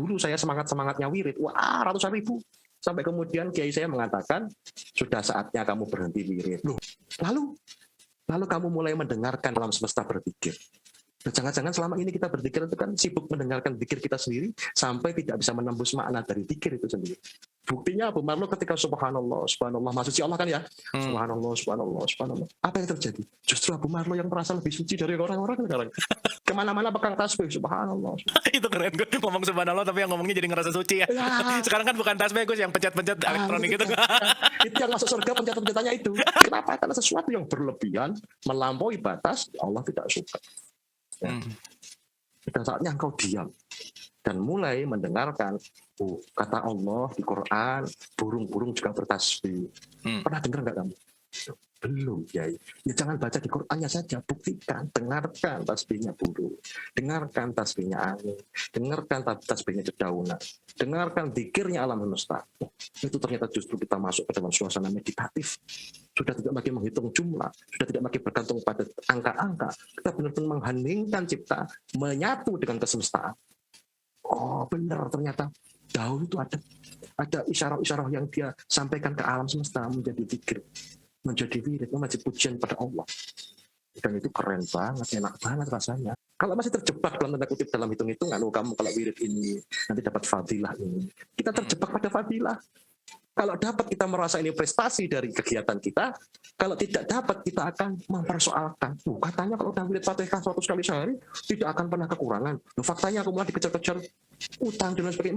dulu saya semangat-semangatnya wirid, wah ratusan ribu. Sampai kemudian kiai saya mengatakan, sudah saatnya kamu berhenti wirid. Loh, lalu kamu mulai mendengarkan alam semesta berpikir. Jangan-jangan selama ini kita berzikir itu kan sibuk mendengarkan zikir kita sendiri sampai tidak bisa menembus makna dari zikir itu sendiri. Buktinya Abu Marlo ketika subhanallah, subhanallah, maha suci Allah kan ya. Subhanallah, subhanallah, subhanallah. Apa yang terjadi? Justru Abu Marlo yang merasa lebih suci dari orang-orang sekarang. Kemana-mana pegang tasbih, subhanallah. Itu keren gue ngomong subhanallah tapi yang ngomongnya jadi ngerasa suci ya. Sekarang kan bukan tasbih Gus yang pencet-pencet elektronik gitu. Itu yang masuk surga pencet-pencetannya itu. Kenapa? Karena sesuatu yang berlebihan, melampaui batas, Allah tidak suka. Ya. Pada saatnya engkau diam dan mulai mendengarkan kata Allah di Quran, burung-burung juga bertasbih. Pernah dengar nggak kamu? Belum, ya. Jangan baca di Qurannya saja, buktikan, dengarkan tasbihnya burung, dengarkan tasbihnya angin, dengarkan tasbihnya dedaunan, dengarkan zikirnya alam semesta. Itu ternyata justru kita masuk ke dalam suasana meditatif. Sudah tidak lagi menghitung jumlah, sudah tidak lagi bergantung pada angka-angka. Kita benar-benar mengheningkan cipta, menyatu dengan kesemestaan. Oh benar, ternyata daun itu ada isyarat-isyarat yang dia sampaikan ke alam semesta menjadi zikir, menjadi wirid, menjadi pujian pada Allah. Dan itu keren banget, enak banget rasanya. Kalau masih terjebak dalam tanda kutip dalam hitung-hitungan, kamu kalau wirid ini nanti dapat fadilah ini. Kita terjebak pada fadilah. Kalau dapat kita merasa ini prestasi dari kegiatan kita, kalau tidak dapat kita akan mempersoalkan. Katanya kalau udah wirid Fatihah 100 kali sehari tidak akan pernah kekurangan. Faktanya aku mulai dikejar-kejar utang dan sebagainya.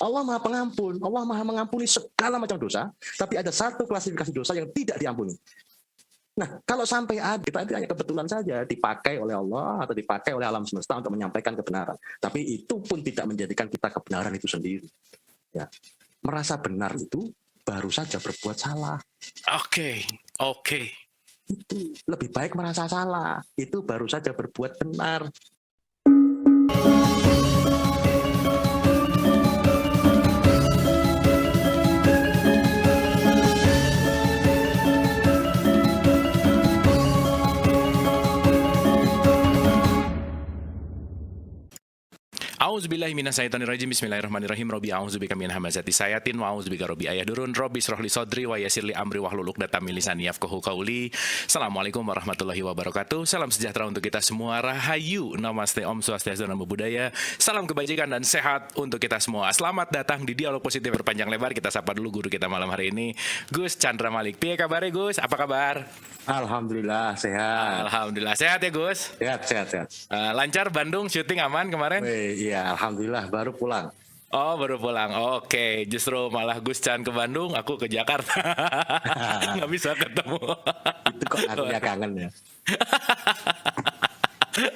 Allah Maha Pengampun, Allah Maha mengampuni segala macam dosa, tapi ada satu klasifikasi dosa yang tidak diampuni. Nah, kalau sampai ada, kita itu hanya kebetulan saja dipakai oleh Allah atau dipakai oleh alam semesta untuk menyampaikan kebenaran. Tapi itu pun tidak menjadikan kita kebenaran itu sendiri. Ya. Merasa benar itu baru saja berbuat salah. Oke. Itu lebih baik merasa salah. Itu baru saja berbuat benar. A'udzubillahi minasyaitonirrajim. Bismillahirrahmanirrahim. Rabbi a'udzubika min hamazati sayatin wa a'udzubika rabbi ayahdurun. Rabbi shrah li sadri wa yassir li amri wahlul 'uqdatam min lisani yafqahu qauli. Assalamualaikum warahmatullahi wabarakatuh. Salam sejahtera untuk kita semua. Rahayu, namaste, om swastiastu, namo buddhaya. Salam kebajikan dan sehat untuk kita semua. Selamat datang di Dialog Positif Berpanjang Lebar. Kita sapa dulu guru kita malam hari ini, Gus Chandra Malik. Piye kabare Gus? Apa kabar? Alhamdulillah sehat. Alhamdulillah sehat ya Gus. Sehat. Lancar Bandung syuting aman kemarin? Iya, alhamdulillah baru pulang. Oh baru pulang, oke. Justru malah Gus Chan ke Bandung, aku ke Jakarta. Nggak bisa ketemu. Itu kok aku kangen ya.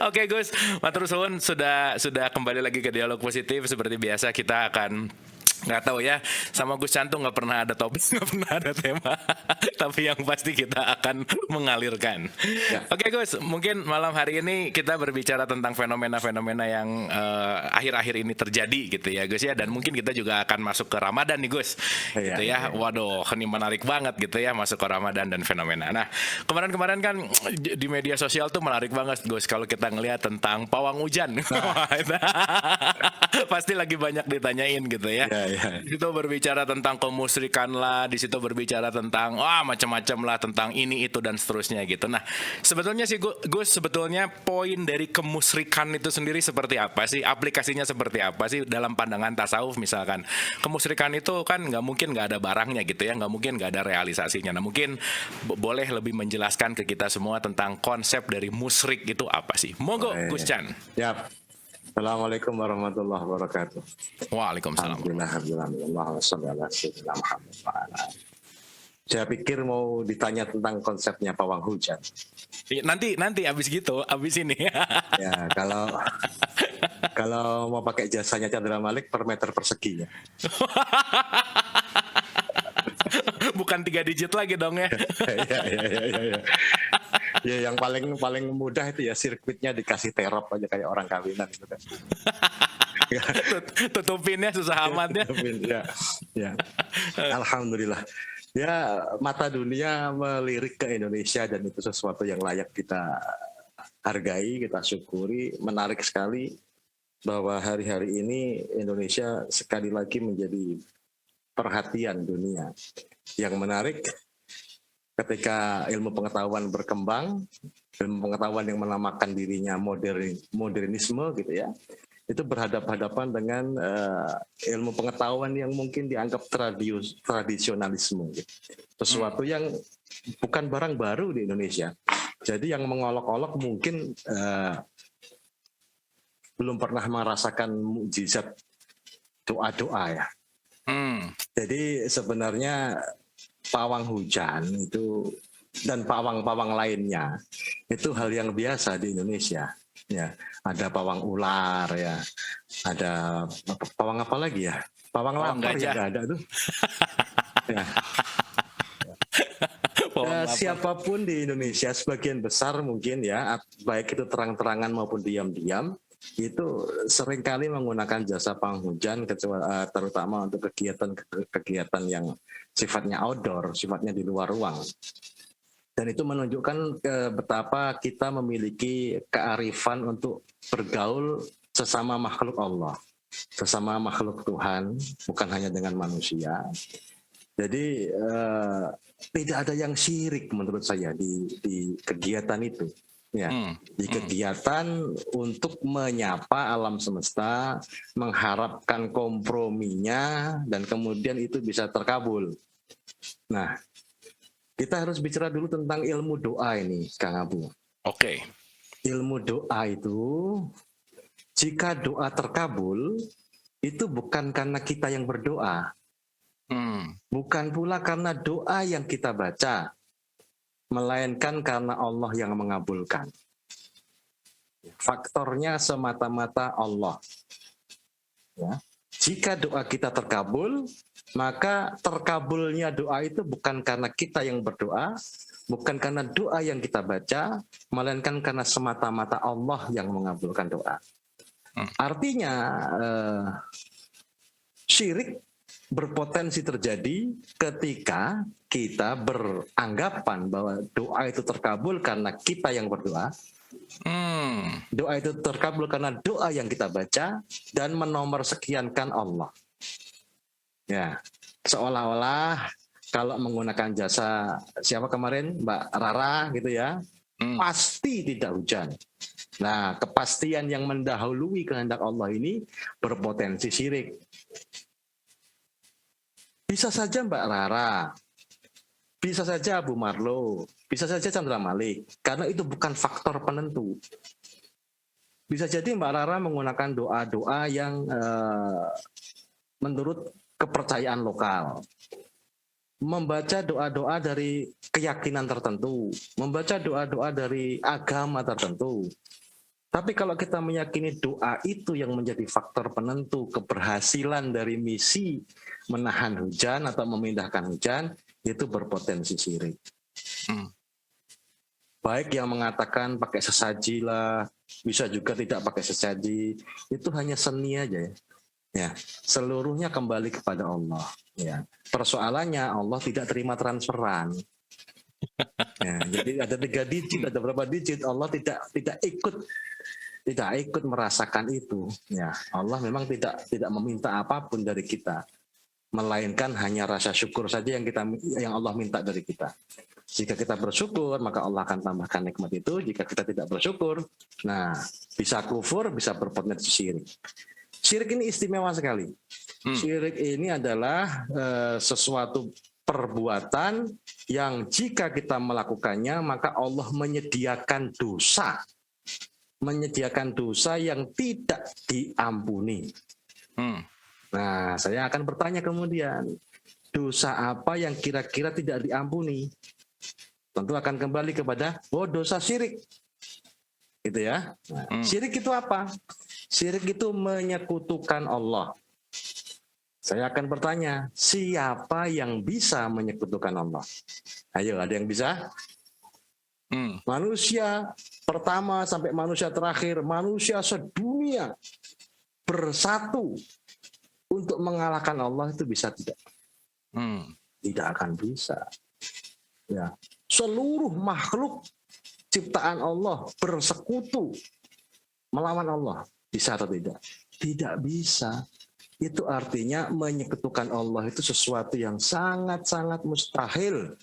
Oke Gus, matur suwun, sudah kembali lagi ke Dialog Positif. Seperti biasa kita akan, nggak tahu ya, sama Gus Chan tuh nggak pernah ada topik, nggak pernah ada tema, tapi yang pasti kita akan mengalirkan. Ya. Oke Gus, mungkin malam hari ini kita berbicara tentang fenomena-fenomena yang akhir-akhir ini terjadi gitu ya Gus ya, dan mungkin kita juga akan masuk ke Ramadan nih Gus, gitu ya. Waduh, ini menarik banget gitu ya masuk ke Ramadan dan fenomena. Nah kemarin kan di media sosial tuh menarik banget Gus kalau kita ngelihat tentang pawang hujan. Pasti lagi banyak ditanyain gitu ya. Di situ berbicara tentang kemusyrikan lah, di situ berbicara tentang macam-macam lah, tentang ini itu dan seterusnya gitu. Nah sebetulnya sih Gus, sebetulnya poin dari kemusyrikan itu sendiri seperti apa sih? Aplikasinya seperti apa sih dalam pandangan tasawuf misalkan? Kemusyrikan itu kan nggak mungkin nggak ada barangnya gitu ya, nggak mungkin nggak ada realisasinya. Nah mungkin boleh lebih menjelaskan ke kita semua tentang konsep dari musyrik itu apa sih? Monggo Gus Chan. Yap. Assalamualaikum warahmatullahi wabarakatuh. Waalaikumsalam. Saya pikir mau ditanya tentang konsepnya pawang hujan. Nanti abis ini. Ya, kalau mau pakai jasanya Chandra Malik per meter persegi ya. Bukan 3 digit lagi dong ya. Iya. Ya yang paling mudah itu ya sirkuitnya dikasih terop aja kayak orang kawinan gitu kan. Tutupinnya susah amat ya. Alhamdulillah. Ya mata dunia melirik ke Indonesia dan itu sesuatu yang layak kita hargai, kita syukuri, menarik sekali. bahwa hari-hari ini Indonesia sekali lagi menjadi perhatian dunia. Yang menarik, ketika ilmu pengetahuan berkembang, ilmu pengetahuan yang menamakan dirinya modernisme gitu ya, itu berhadapan-hadapan dengan ilmu pengetahuan yang mungkin dianggap tradisionalisme, gitu. Sesuatu yang bukan barang baru di Indonesia. Jadi yang mengolok-olok mungkin belum pernah merasakan mukjizat doa-doa ya. Jadi sebenarnya pawang hujan itu dan pawang-pawang lainnya itu hal yang biasa di Indonesia. Ya, ada pawang ular ya, ada pawang apa lagi ya? Pawang lapar ya nggak ada tuh. Ya. Siapapun di Indonesia, sebagian besar mungkin ya, baik itu terang-terangan maupun diam-diam, itu seringkali menggunakan jasa pawang hujan, terutama untuk kegiatan yang sifatnya outdoor, sifatnya di luar ruang. Dan itu menunjukkan betapa kita memiliki kearifan untuk bergaul sesama makhluk Allah, sesama makhluk Tuhan, bukan hanya dengan manusia. Jadi tidak ada yang syirik menurut saya di kegiatan itu. Ya, di kegiatan untuk menyapa alam semesta, mengharapkan komprominya, dan kemudian itu bisa terkabul. Nah, kita harus bicara dulu tentang ilmu doa ini, Kang Abu. Oke. Ilmu doa itu, jika doa terkabul, itu bukan karena kita yang berdoa. Bukan pula karena doa yang kita baca, melainkan karena Allah yang mengabulkan. Faktornya semata-mata Allah. Ya. Jika doa kita terkabul, maka terkabulnya doa itu bukan karena kita yang berdoa, bukan karena doa yang kita baca, melainkan karena semata-mata Allah yang mengabulkan doa. Artinya syirik berpotensi terjadi ketika kita beranggapan bahwa doa itu terkabul karena kita yang berdoa. Doa itu terkabul karena doa yang kita baca dan menomorsekiankan Allah. Ya, seolah-olah kalau menggunakan jasa siapa kemarin, Mbak Rara gitu ya, pasti tidak hujan. Nah, kepastian yang mendahului kehendak Allah ini berpotensi syirik. Bisa saja Mbak Rara, bisa saja Abu Marlo, bisa saja Chandra Malik, karena itu bukan faktor penentu. Bisa jadi Mbak Rara menggunakan doa-doa yang menurut kepercayaan lokal, membaca doa-doa dari keyakinan tertentu, membaca doa-doa dari agama tertentu. Tapi kalau kita meyakini doa itu yang menjadi faktor penentu keberhasilan dari misi menahan hujan atau memindahkan hujan, itu berpotensi syirik. Baik yang mengatakan pakai sesaji lah, bisa juga tidak pakai sesaji, itu hanya seni aja ya. Ya, seluruhnya kembali kepada Allah. Ya. Persoalannya Allah tidak terima transferan. Ya, jadi ada 3 digit, ada berapa digit, Allah tidak ikut merasakan itu. Ya, Allah memang tidak meminta apapun dari kita, melainkan hanya rasa syukur saja yang Allah minta dari kita. Jika kita bersyukur, maka Allah akan tambahkan nikmat itu. Jika kita tidak bersyukur, nah bisa kufur, bisa berpotensi syirik. Syirik ini istimewa sekali. Syirik ini adalah sesuatu perbuatan yang jika kita melakukannya, maka Allah menyediakan dosa yang tidak diampuni. Nah, saya akan bertanya kemudian, dosa apa yang kira-kira tidak diampuni? Tentu akan kembali kepada dosa syirik. Gitu ya. Nah, syirik itu apa? Syirik itu menyekutukan Allah. Saya akan bertanya, siapa yang bisa menyekutukan Allah? Ayo, ada yang bisa? Manusia pertama sampai manusia terakhir, manusia sedunia bersatu untuk mengalahkan Allah, itu bisa tidak? Tidak akan bisa. Ya, seluruh makhluk ciptaan Allah bersekutu melawan Allah. Bisa atau tidak? Tidak bisa. Itu artinya menyekutukan Allah itu sesuatu yang sangat-sangat mustahil.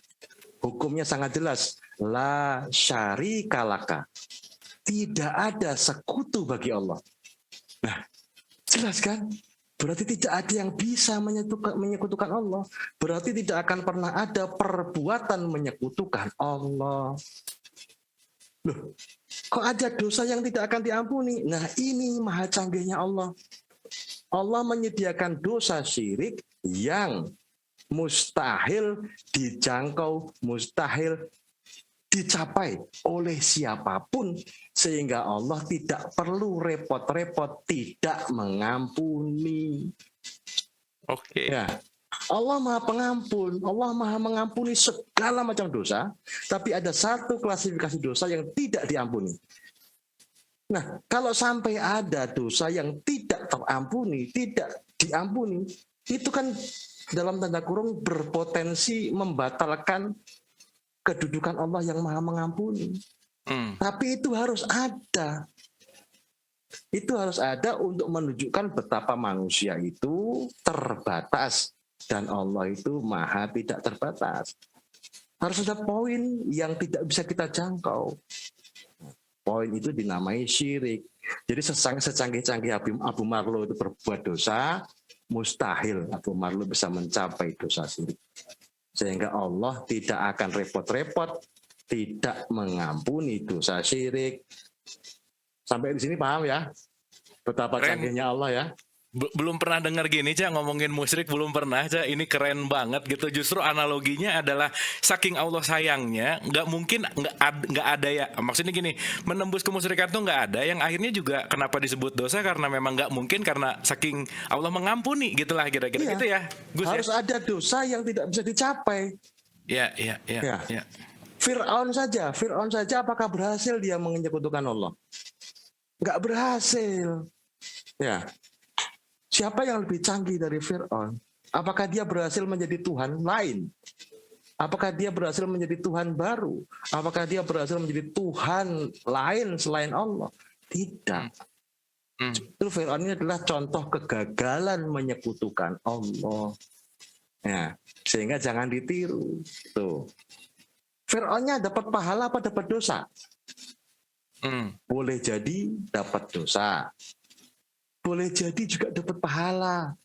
Hukumnya sangat jelas. La syarika laka. Tidak ada sekutu bagi Allah. Nah, jelas kan? Berarti tidak ada yang bisa menyekutukan Allah. Berarti tidak akan pernah ada perbuatan menyekutukan Allah. Loh, kok ada dosa yang tidak akan diampuni? Nah, ini maha canggihnya Allah. Allah menyediakan dosa syirik yang mustahil dijangkau, mustahil dicapai oleh siapapun, sehingga Allah tidak perlu repot-repot tidak mengampuni. Oke. Ya, Allah maha pengampun, Allah maha mengampuni segala macam dosa, tapi ada satu klasifikasi dosa yang tidak diampuni. Nah, kalau sampai ada dosa yang tidak terampuni, tidak diampuni, itu kan dalam tanda kurung berpotensi membatalkan kedudukan Allah yang maha mengampuni. Tapi itu harus ada. Itu harus ada untuk menunjukkan betapa manusia itu terbatas dan Allah itu maha tidak terbatas. Harus ada poin yang tidak bisa kita jangkau. Poin itu dinamai syirik. Jadi secanggih-canggih Abu Marlo itu berbuat dosa, mustahil Abu Marlo bisa mencapai dosa syirik. Sehingga Allah tidak akan repot-repot, tidak mengampuni dosa syirik. Sampai di sini paham ya? Betapa canggihnya Allah ya. Belum pernah dengar gini, Cak, ngomongin musyrik, belum pernah, Cak. Ini keren banget gitu. Justru analoginya adalah saking Allah sayangnya, nggak mungkin nggak ada ya. Maksudnya gini, menembus kemusyrikan tuh nggak ada. Yang akhirnya juga kenapa disebut dosa karena memang nggak mungkin karena saking Allah mengampuni, gitulah kira-kira gitu ya. Gus, harus ya? ada dosa yang tidak bisa dicapai. Ya. Fir'aun saja apakah berhasil dia menyekutukan Allah? Nggak berhasil. Ya. Siapa yang lebih canggih dari Fir'aun? Apakah dia berhasil menjadi Tuhan lain? Apakah dia berhasil menjadi Tuhan baru? Apakah dia berhasil menjadi Tuhan lain selain Allah? Tidak. Justru Fir'aun ini adalah contoh kegagalan menyekutukan Allah. Ya, sehingga jangan ditiru. Tuh. Fir'aunnya dapat pahala apa dapat dosa? Boleh jadi dapat dosa. Boleh jadi juga dapat pahala.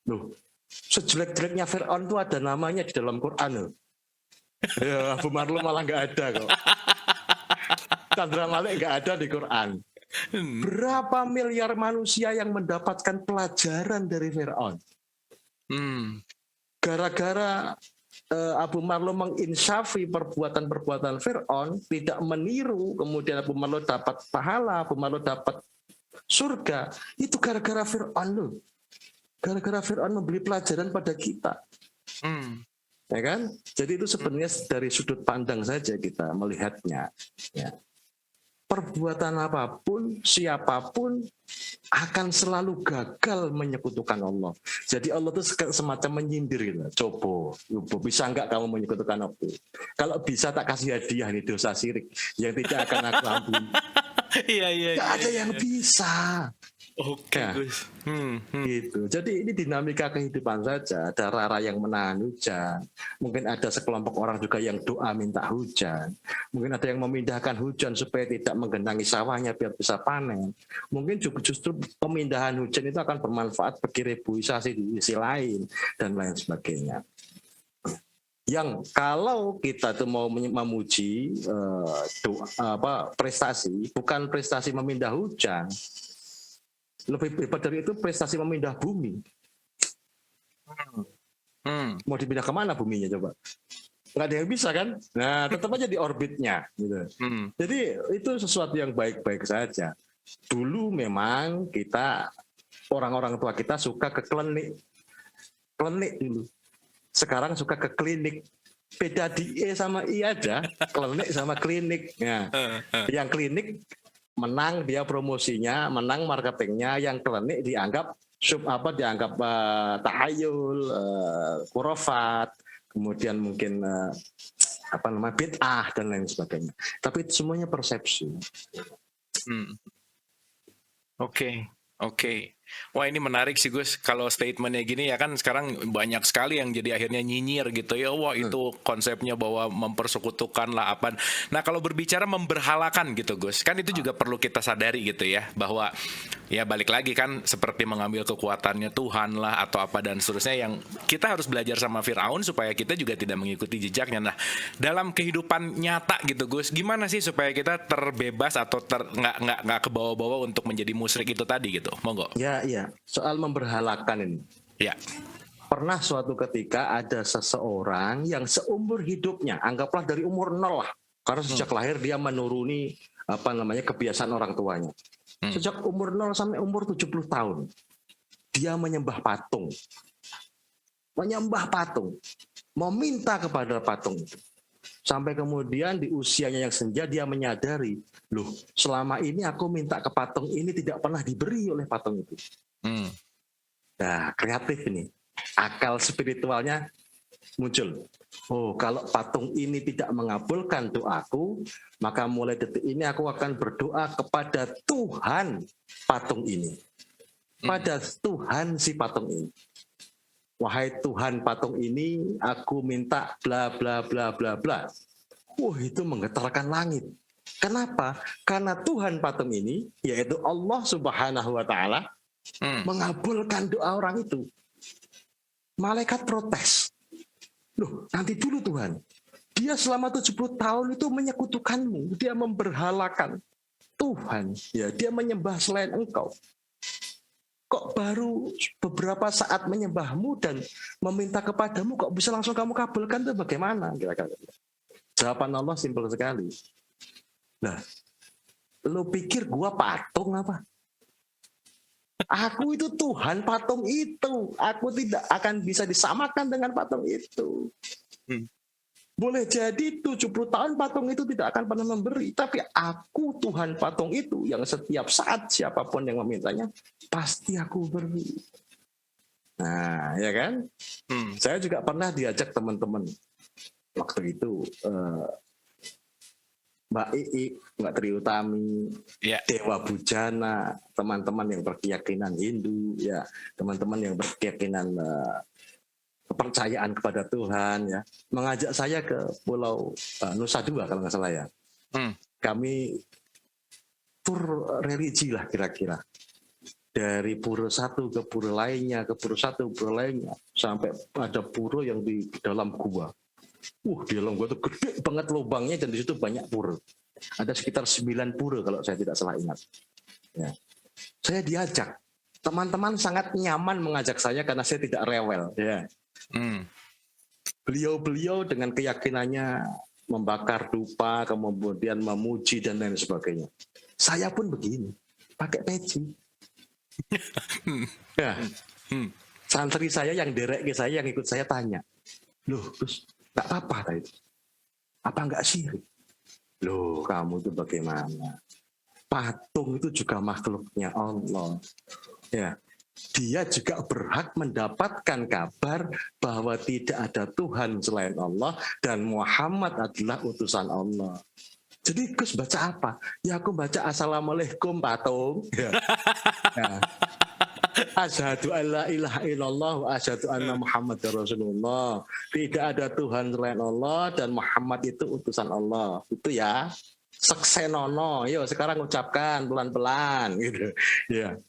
Loh, sejelek-jeleknya Fir'aun itu ada namanya di dalam Quran. Loh. Ya, Abu Marlo malah nggak ada kok. Chandra Malik nggak ada di Quran. Berapa miliar manusia yang mendapatkan pelajaran dari Fir'aun? Gara-gara Abu Marlo menginsafi perbuatan-perbuatan Fir'aun, tidak meniru, kemudian Abu Marlo dapat pahala, Abu Marlo dapat surga, itu gara-gara Fir'aun loh. Gara-gara Fir'aun memberi pelajaran pada kita. Ya kan? Jadi itu sebenarnya dari sudut pandang saja kita melihatnya. Ya. Perbuatan apapun, siapapun akan selalu gagal menyekutukan Allah. Jadi Allah itu semacam menyindir gitu. Coba, bisa enggak kamu menyekutukan aku? Kalau bisa tak kasih hadiah nih dosa syirik yang tidak akan aku ampuni. Iya. Gak ada yang bisa. Oke, Gus. Gitu. Jadi ini dinamika kehidupan saja. Ada rara yang menahan hujan. Mungkin ada sekelompok orang juga yang doa minta hujan. Mungkin ada yang memindahkan hujan supaya tidak menggenangi sawahnya biar bisa panen. Mungkin justru pemindahan hujan itu akan bermanfaat bagi reboisasi di sisi lain dan lain sebagainya. Yang kalau kita tuh mau memuji prestasi, bukan prestasi memindah hujan. Lebih hebat dari itu prestasi memindah bumi. Mau dipindah kemana buminya coba? Nggak ada yang bisa kan? Nah, tetap aja di orbitnya. Gitu. Jadi itu sesuatu yang baik-baik saja. Dulu memang kita, orang-orang tua kita suka ke klinik dulu. Sekarang suka ke klinik. Beda di E sama I aja, klinik sama klinik. Nah, yang klinik menang dia promosinya, menang marketingnya, yang klinik dianggap dianggap tahayul, khurafat, kemudian mungkin bid'ah dan lain sebagainya. Tapi itu semuanya persepsi. Oke. Wah, ini menarik sih Gus. Kalau statementnya gini ya kan sekarang banyak sekali yang jadi akhirnya nyinyir gitu ya. Wah, itu konsepnya bahwa mempersekutukan lah apa. Nah, kalau berbicara memberhalakan gitu Gus, kan itu juga perlu kita sadari gitu ya, bahwa ya balik lagi kan seperti mengambil kekuatannya Tuhan lah atau apa dan seterusnya, yang kita harus belajar sama Firaun supaya kita juga tidak mengikuti jejaknya. Nah, dalam kehidupan nyata gitu Gus, gimana sih supaya kita terbebas atau nggak ke bawah-bawah untuk menjadi musyrik itu tadi gitu? Monggo. Ya. Soal memberhalakan ini. Ya. Pernah suatu ketika ada seseorang yang seumur hidupnya, anggaplah dari umur 0 lah, karena sejak lahir dia menuruni kebiasaan orang tuanya. Sejak umur 0 sampai umur 70 tahun, dia menyembah patung. Meminta kepada patung itu. Sampai kemudian di usianya yang senja dia menyadari, loh, selama ini aku minta ke patung ini tidak pernah diberi oleh patung itu. Nah, kreatif ini. Akal spiritualnya muncul. Oh, kalau patung ini tidak mengabulkan doaku, maka mulai detik ini aku akan berdoa kepada Tuhan patung ini. Pada Tuhan si patung ini. Wahai Tuhan patung ini, aku minta bla bla bla bla bla. Itu menggetarkan langit. Kenapa? Karena Tuhan patung ini, yaitu Allah Subhanahu wa Ta'ala, mengabulkan doa orang itu. Malaikat protes. Loh, nanti dulu Tuhan. Dia selama 70 tahun itu menyekutukanmu. Dia memberhalakan Tuhan. Ya, dia menyembah selain engkau. Kok baru beberapa saat menyembahmu dan meminta kepadamu, kok bisa langsung kamu kabulkan, itu bagaimana? Kira-kira. Jawaban Allah simpel sekali. Nah, lu pikir gua patung apa? Aku itu Tuhan patung itu. Aku tidak akan bisa disamakan dengan patung itu. Boleh jadi 70 tahun patung itu tidak akan pernah memberi. Tapi aku Tuhan patung itu yang setiap saat siapapun yang memintanya, pasti aku beri. Nah, ya kan? Saya juga pernah diajak teman-teman. Waktu itu Mbak Ii, Mbak Tri Utami, Dewa Bujana, teman-teman yang berkeyakinan Hindu, ya, teman-teman yang berkeyakinan kepercayaan kepada Tuhan, ya, mengajak saya ke Pulau Nusa Dua kalau nggak salah ya. Kami tur religi lah kira-kira, dari pura satu ke pura lainnya, ke pura satu pura lainnya, sampai ada pura yang di dalam gua. Di dalam gua tuh gede banget lubangnya dan di situ banyak pura. Ada sekitar 9 pura kalau saya tidak salah ingat. Ya. Saya diajak, teman-teman sangat nyaman mengajak saya karena saya tidak rewel. Ya. Beliau-beliau dengan keyakinannya membakar dupa, kemudian memuji dan lain sebagainya. Saya pun begini, pakai peci. Ya. Santri saya yang derek ke saya, yang ikut saya tanya, loh, terus nggak apa-apa tadi? Apa nggak syirik? Loh, kamu itu bagaimana? Patung itu juga makhluknya Allah. Ya. Dia juga berhak mendapatkan kabar bahwa tidak ada Tuhan selain Allah dan Muhammad adalah utusan Allah. Jadi Gus baca apa? Ya aku baca Assalamualaikum patung. Ya. Ya. Asyhadu an la ilaha illallah wa asyhadu anna Muhammadar Rasulullah. Tidak ada Tuhan selain Allah dan Muhammad itu utusan Allah. Itu ya. Seksenono. Yuk sekarang ucapkan pelan-pelan gitu. Ya.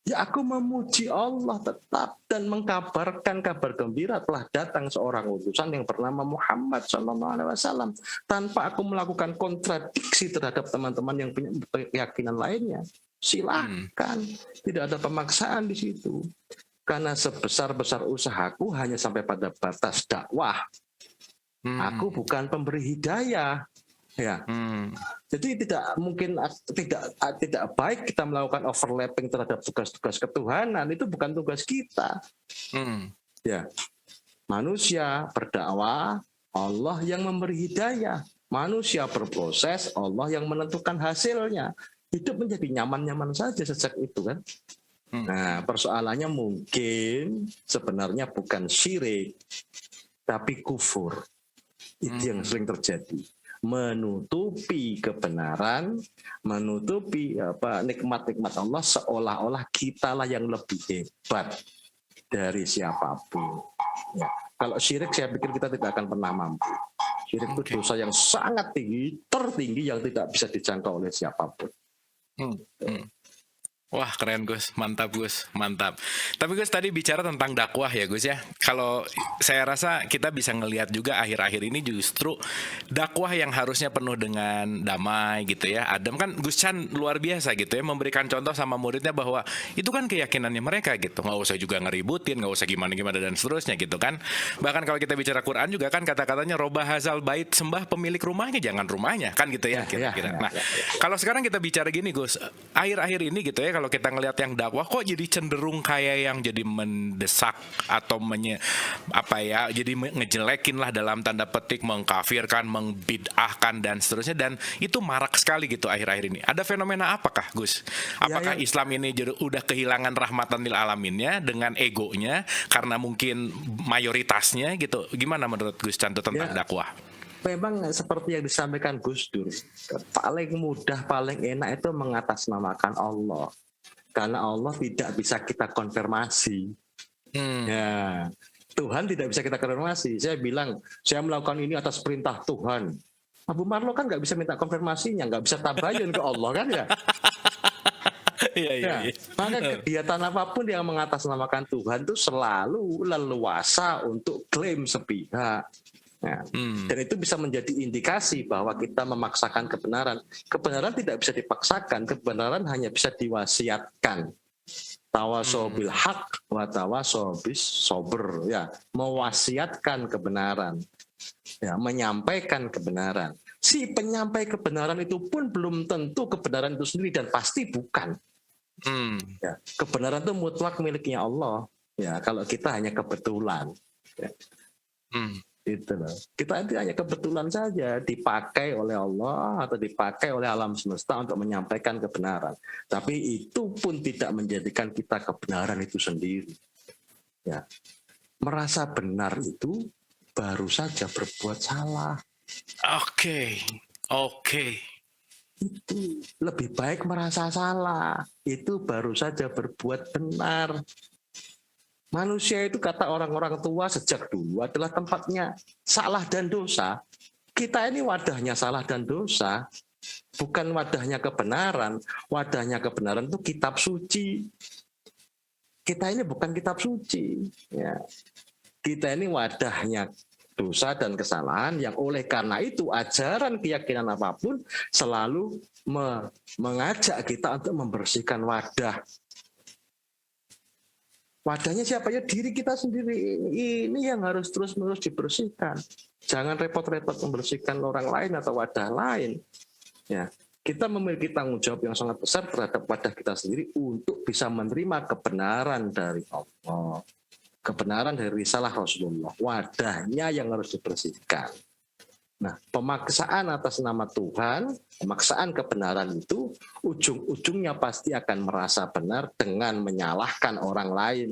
Ya aku memuji Allah tetap dan mengkabarkan kabar gembira telah datang seorang utusan yang bernama Muhammad SAW tanpa aku melakukan kontradiksi terhadap teman-teman yang punya keyakinan lainnya. Silakan, tidak ada pemaksaan di situ. Karena sebesar-besar usahaku hanya sampai pada batas dakwah. Aku bukan pemberi hidayah. Ya, jadi tidak mungkin tidak baik kita melakukan overlapping terhadap tugas-tugas ketuhanan, itu bukan tugas kita. Ya, manusia berdakwah, Allah yang memberi hidayah, manusia berproses, Allah yang menentukan hasilnya. Hidup menjadi nyaman-nyaman saja sejak itu kan. Nah, persoalannya mungkin sebenarnya bukan syirik, tapi kufur. Itu yang sering terjadi. menutupi kebenaran, menutupi nikmat-nikmat Allah seolah-olah kitalah yang lebih hebat dari siapapun. Ya. Kalau syirik saya pikir kita tidak akan pernah mampu. Syirik itu dosa yang sangat tinggi, tertinggi yang tidak bisa dijangkau oleh siapapun. Wah, keren Gus, mantap Gus, mantap. Tapi Gus tadi bicara tentang dakwah ya Gus ya. Kalau saya rasa kita bisa ngelihat juga akhir-akhir ini justru dakwah yang harusnya penuh dengan damai gitu ya. Adem kan Gus Chan luar biasa gitu ya, memberikan contoh sama muridnya bahwa itu kan keyakinannya mereka gitu. Nggak usah juga ngeributin, nggak usah gimana-gimana dan seterusnya gitu kan. Bahkan kalau kita bicara Quran juga kan kata-katanya roba hazal bait, sembah pemilik rumahnya jangan rumahnya kan gitu ya. Kira-kira. Nah, kalau sekarang kita bicara gini Gus, akhir-akhir ini gitu ya, kalau kita ngelihat yang dakwah kok jadi cenderung kayak yang jadi mendesak atau jadi ngejelekin lah dalam tanda petik, mengkafirkan, mengbid'ahkan dan seterusnya, dan itu marak sekali gitu akhir-akhir ini. Ada fenomena apakah Gus? Apakah Islam ini udah kehilangan rahmatan lil alaminnya dengan egonya karena mungkin mayoritasnya gitu? Gimana menurut Gus Chan tentang dakwah? Memang seperti yang disampaikan Gus Dur, paling mudah, paling enak itu mengatasnamakan Allah. Karena Allah tidak bisa kita konfirmasi. Ya, Tuhan tidak bisa kita konfirmasi. Saya bilang, saya melakukan ini atas perintah Tuhan. Abu Marlo kan nggak bisa minta konfirmasinya, nggak bisa tabayun ke Allah kan ya. Iya. Maka kegiatan apapun yang mengatasnamakan Tuhan itu selalu leluasa untuk klaim sepihak. Ya. Dan itu bisa menjadi indikasi bahwa kita memaksakan kebenaran. Kebenaran tidak bisa dipaksakan, kebenaran hanya bisa diwasiatkan. Tawasau bil haq wa tawasau bis sabr, ya, mewasiatkan kebenaran. Ya, menyampaikan kebenaran. Si penyampai kebenaran itu pun belum tentu kebenaran itu sendiri, dan pasti bukan. Ya, kebenaran itu mutlak miliknya Allah. Ya, kalau kita hanya kebetulan. Ya. Itu loh. Kita itu hanya kebetulan saja dipakai oleh Allah atau dipakai oleh alam semesta untuk menyampaikan kebenaran. Tapi itu pun tidak menjadikan kita kebenaran itu sendiri. Ya. Merasa benar itu baru saja berbuat salah. Oke. Itu lebih baik merasa salah. Itu baru saja berbuat benar. Manusia itu kata orang-orang tua sejak dulu adalah tempatnya salah dan dosa. Kita ini wadahnya salah dan dosa, bukan wadahnya kebenaran. Wadahnya kebenaran itu kitab suci. Kita ini bukan kitab suci. Ya. Kita ini wadahnya dosa dan kesalahan yang oleh karena itu ajaran keyakinan apapun selalu mengajak kita untuk membersihkan wadah. Wadahnya siapa? Ya diri kita sendiri. Ini yang harus terus-menerus dibersihkan. Jangan repot-repot membersihkan orang lain atau wadah lain. Ya, kita memiliki tanggung jawab yang sangat besar terhadap wadah kita sendiri untuk bisa menerima kebenaran dari Allah, kebenaran dari risalah Rasulullah. Wadahnya yang harus dibersihkan. Nah, pemaksaan atas nama Tuhan, pemaksaan kebenaran itu ujung-ujungnya pasti akan merasa benar dengan menyalahkan orang lain.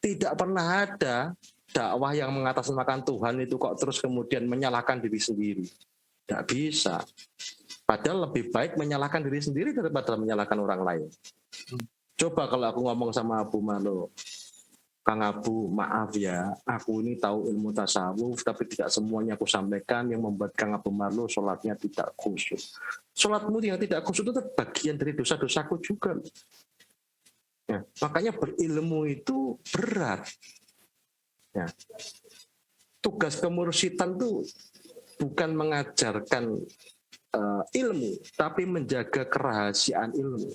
Tidak pernah ada dakwah yang mengatasnamakan Tuhan itu kok terus kemudian menyalahkan diri sendiri. Tidak bisa. Padahal lebih baik menyalahkan diri sendiri daripada menyalahkan orang lain. Coba kalau aku ngomong sama Abu Marlo, Kang Abu, maaf ya, aku ini tahu ilmu tasawuf, tapi tidak semuanya aku sampaikan yang membuat Kang Abu Marlo sholatnya tidak khusyuk. Sholatmu yang tidak khusyuk itu bagian dari dosa-dosaku juga. Ya, makanya berilmu itu berat. Ya. Tugas kemursidan itu bukan mengajarkan ilmu, tapi menjaga kerahasiaan ilmu.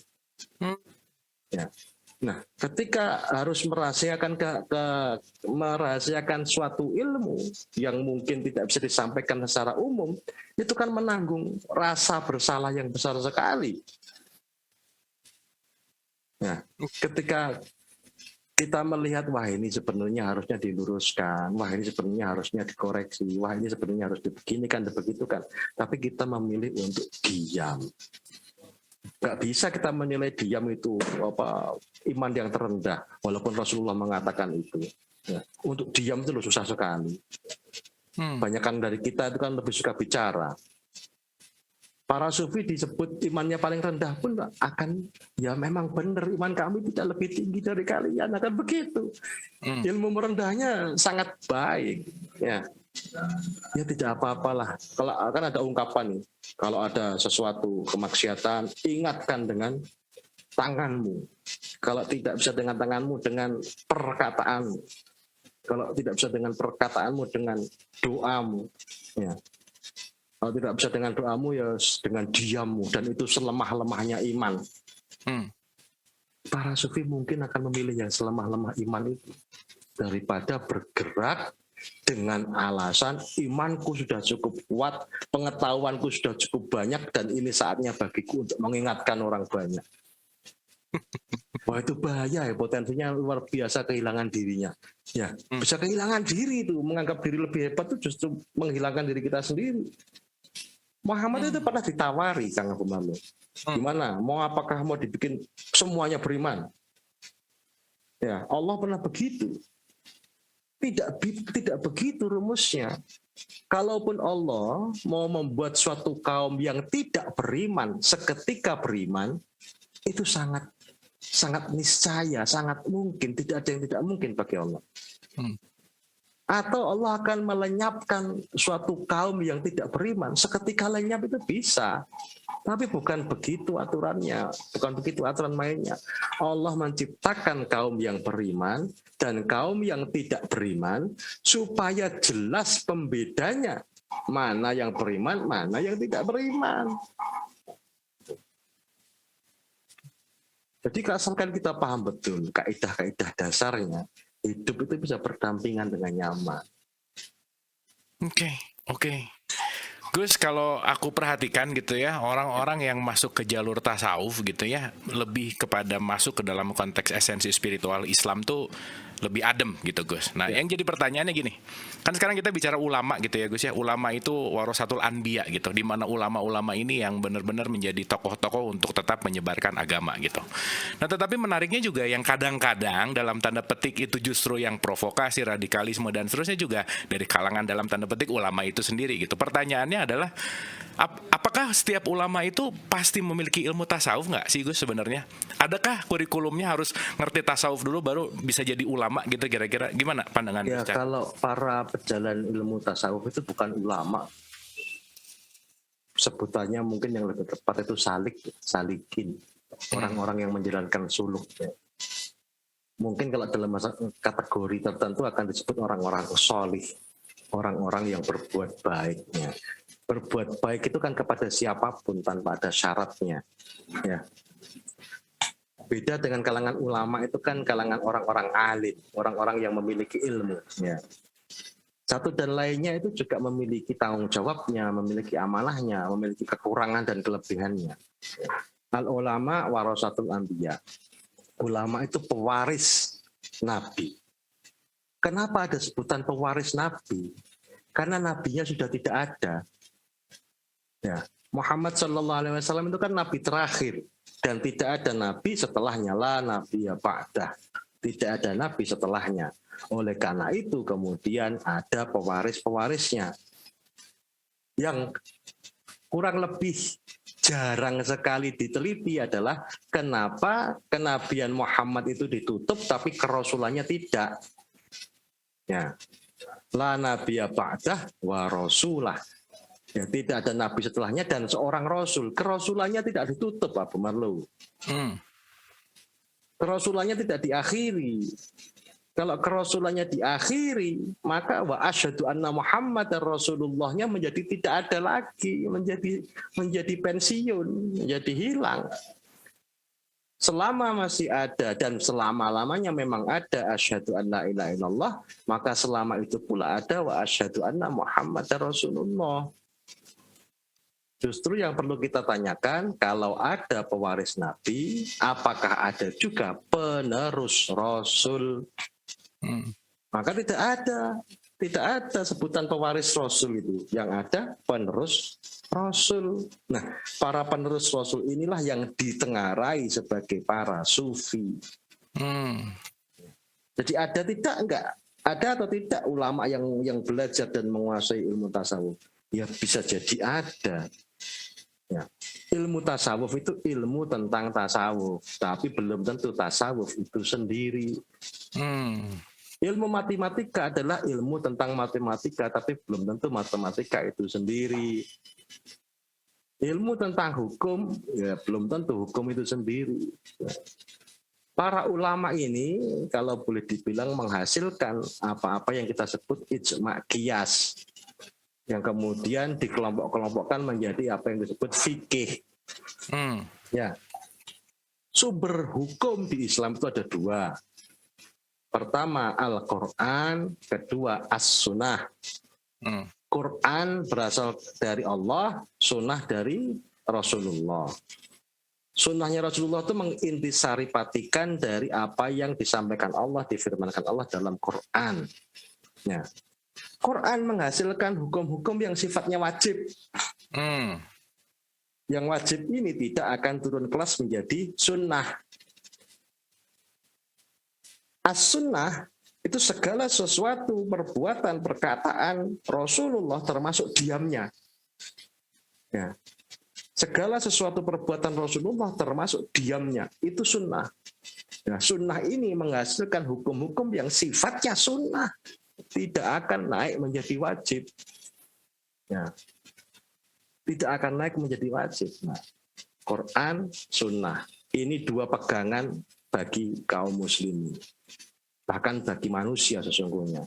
Ya. Nah, ketika harus merahasiakan suatu ilmu yang mungkin tidak bisa disampaikan secara umum, itu kan menanggung rasa bersalah yang besar sekali. Nah, ketika kita melihat, wah ini sebenarnya harusnya diluruskan, wah ini sebenarnya harusnya dikoreksi, wah ini sebenarnya harus dibeginikan, dibegitukan, tapi kita memilih untuk diam. Gak bisa kita menilai diam itu iman yang terendah, walaupun Rasulullah mengatakan itu. Ya, untuk diam itu susah sekali. Banyakan dari kita itu kan lebih suka bicara. Para sufi disebut imannya paling rendah pun akan, ya memang benar iman kami tidak lebih tinggi dari kalian, akan begitu. Ilmu merendahnya sangat baik, ya. Ya tidak apa-apalah. Kalau kan ada ungkapan nih, kalau ada sesuatu kemaksiatan, ingatkan dengan tanganmu. Kalau tidak bisa dengan tanganmu, dengan perkataanmu. Kalau tidak bisa dengan perkataanmu, dengan doamu, ya. Kalau tidak bisa dengan doamu, ya dengan diammu, dan itu selemah-lemahnya iman. Para sufi mungkin akan memilih yang selemah-lemah iman itu daripada bergerak dengan alasan imanku sudah cukup kuat, pengetahuanku sudah cukup banyak, dan ini saatnya bagiku untuk mengingatkan orang banyak. Wah, itu bahaya ya, potensinya luar biasa kehilangan dirinya. Ya, bisa kehilangan diri itu, menganggap diri lebih hebat itu justru menghilangkan diri kita sendiri. Muhammad itu pernah ditawari, Kang Abu Malu. Gimana? Apakah mau dibikin semuanya beriman? Ya, Allah pernah begitu. Tidak begitu rumusnya. Kalaupun Allah mau membuat suatu kaum yang tidak beriman seketika beriman, itu sangat niscaya, sangat mungkin. Tidak ada yang tidak mungkin bagi Allah. Atau Allah akan melenyapkan suatu kaum yang tidak beriman. Seketika lenyap itu bisa. Tapi bukan begitu aturannya. Bukan begitu aturan mainnya. Allah menciptakan kaum yang beriman dan kaum yang tidak beriman supaya jelas pembedanya. Mana yang beriman, mana yang tidak beriman. Jadi asalkan kita paham betul kaidah-kaidah dasarnya, hidup itu bisa berdampingan dengan nyaman. Oke. Gus, kalau aku perhatikan gitu ya, orang-orang yang masuk ke jalur tasawuf gitu ya, lebih kepada masuk ke dalam konteks esensi spiritual Islam tuh lebih adem gitu Gus. Nah, yang jadi pertanyaannya gini, kan sekarang kita bicara ulama gitu ya Gus ya, ulama itu warasatul anbiya gitu, di mana ulama-ulama ini yang benar-benar menjadi tokoh-tokoh untuk tetap menyebarkan agama gitu. Nah, tetapi menariknya juga yang kadang-kadang dalam tanda petik itu justru yang provokasi, radikalisme dan seterusnya juga dari kalangan dalam tanda petik ulama itu sendiri gitu. Pertanyaannya adalah apakah setiap ulama itu pasti memiliki ilmu tasawuf nggak sih Gus sebenarnya? Adakah kurikulumnya harus ngerti tasawuf dulu baru bisa jadi ulama gitu kira-kira? Gimana pandangan Ya, Gus? kalau para pejalan ilmu tasawuf itu bukan ulama. Sebutannya mungkin yang lebih tepat itu salikin. Orang-orang yang menjalankan suluk. Ya. Mungkin kalau dalam kategori tertentu akan disebut orang-orang solih. Orang-orang yang berbuat baik. Ya. Berbuat baik itu kan kepada siapapun tanpa ada syaratnya. Ya. Beda dengan kalangan ulama itu kan kalangan orang-orang alim, orang-orang yang memiliki ilmu. Ya. Satu dan lainnya itu juga memiliki tanggung jawabnya, memiliki amanahnya, memiliki kekurangan dan kelebihannya. Ya. Al-ulama warasatul anbiya. Ulama itu pewaris Nabi. Kenapa ada sebutan pewaris Nabi? Karena nabinya sudah tidak ada. Ya. Muhammad SAW itu kan nabi terakhir. Dan tidak ada nabi setelahnya. La nabi ya ba'dah. Tidak ada nabi setelahnya. Oleh karena itu kemudian ada pewaris-pewarisnya. Yang kurang lebih jarang sekali diteliti adalah kenapa kenabian Muhammad itu ditutup tapi kerasulannya tidak. Ya. La nabiya ba'dah wa rasulah. Ya, tidak ada nabi setelahnya dan seorang rasul. Kerasulannya tidak ditutup, Pak Marlo. Kerasulannya tidak diakhiri. Kalau kerasulannya diakhiri, maka wa asyhadu anna Muhammadar Rasulullahnya menjadi tidak ada lagi, menjadi pensiun, menjadi hilang. Selama masih ada dan selama-lamanya memang ada asyhadu an la ilaha illallah, maka selama itu pula ada wa asyhadu anna Muhammadar Rasulullah. Justru yang perlu kita tanyakan, kalau ada pewaris Nabi, apakah ada juga penerus Rasul? Maka tidak ada sebutan pewaris Rasul itu. Yang ada penerus Rasul. Nah, para penerus Rasul inilah yang ditengarai sebagai para sufi. Jadi ada tidak? Enggak. Ada atau tidak ulama yang belajar dan menguasai ilmu tasawuf? Ya bisa jadi ada. Ya. Ilmu tasawuf itu ilmu tentang tasawuf, tapi belum tentu tasawuf itu sendiri. Ilmu matematika adalah ilmu tentang matematika, tapi belum tentu matematika itu sendiri. Ilmu tentang hukum, ya belum tentu hukum itu sendiri. Para ulama ini kalau boleh dibilang menghasilkan apa-apa yang kita sebut ijma' qiyas, yang kemudian dikelompok-kelompokkan menjadi apa yang disebut fikih. Ya. Sumber hukum di Islam itu ada dua. Pertama Al-Quran, kedua As-Sunnah. Quran berasal dari Allah, Sunnah dari Rasulullah. Sunnahnya Rasulullah itu mengintisaripatikan dari apa yang disampaikan Allah, difirmankan Allah dalam Quran. Ya. Quran menghasilkan hukum-hukum yang sifatnya wajib. Yang wajib ini tidak akan turun kelas menjadi sunnah. As-sunnah itu segala sesuatu perbuatan, perkataan Rasulullah termasuk diamnya. Ya. Segala sesuatu perbuatan Rasulullah termasuk diamnya, itu sunnah. Nah, sunnah ini menghasilkan hukum-hukum yang sifatnya sunnah, tidak akan naik menjadi wajib. Ya. Tidak akan naik menjadi wajib. Nah, Quran, sunnah, ini dua pegangan bagi kaum muslimin, bahkan bagi manusia sesungguhnya.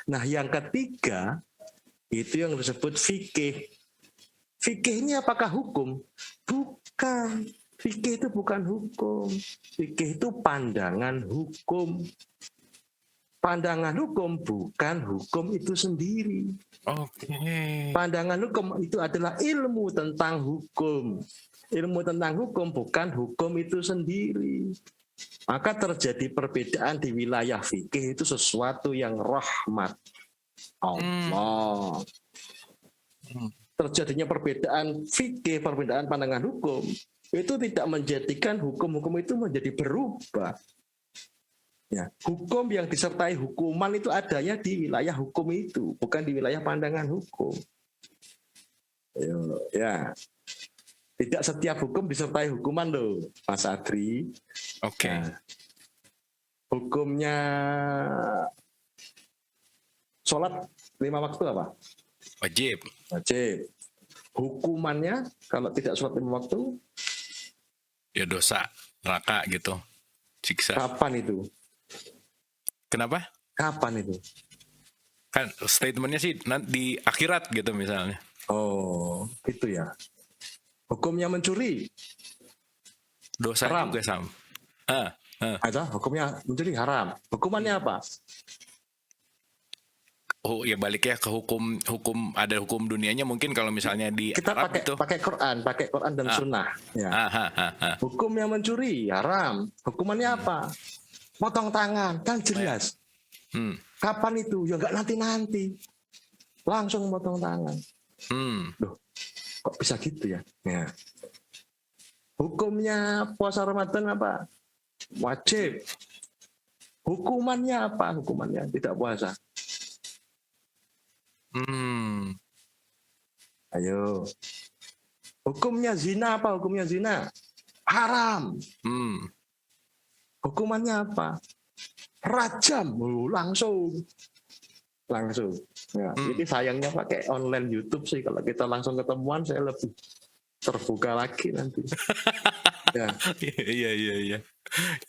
Nah, yang ketiga itu yang disebut fikih. Fikih ini apakah hukum? Bukan. Fikih itu bukan hukum. Fikih itu pandangan hukum. Pandangan hukum bukan hukum itu sendiri. Pandangan hukum itu adalah ilmu tentang hukum. Ilmu tentang hukum bukan hukum itu sendiri. Maka terjadi perbedaan di wilayah fikih itu sesuatu yang rahmat Allah. Terjadinya perbedaan fikih, perbedaan pandangan hukum, itu tidak menjadikan hukum-hukum itu menjadi berubah. Ya, hukum yang disertai hukuman itu adanya di wilayah hukum itu, bukan di wilayah pandangan hukum. Ya, tidak setiap hukum disertai hukuman loh, Mas Adri. Oke. Nah, hukumnya sholat 5 waktu apa? Wajib. Wajib. Hukumannya kalau tidak sholat 5 waktu? Ya dosa, neraka gitu. Siksa. Kapan itu? Kenapa? Kapan itu? Kan statementnya sih di akhirat gitu misalnya. Oh, gitu ya. Hukumnya mencuri. Dosa haram. juga sama. Ada hukumnya mencuri haram. Hukumannya apa? Oh ya balik ya ke hukum ada hukum dunianya mungkin kalau misalnya di kita Arab pakai Quran dan Sunnah. Ya. Hukum yang mencuri haram. Hukumannya apa? Potong tangan, kan jelas. Kapan itu? Ya nggak nanti. Langsung potong tangan. Loh, kok bisa gitu ya? Ya. Hukumnya puasa Ramadan apa? Wajib. Hukumannya apa? Hukumannya tidak puasa. Ayo. Hukumnya zina apa? Hukumnya zina haram. Hukumannya apa? Rajam. Langsung. Ya, jadi sayangnya pakai online YouTube sih. Kalau kita langsung ketemuan saya lebih terbuka lagi nanti. Ya. Iya.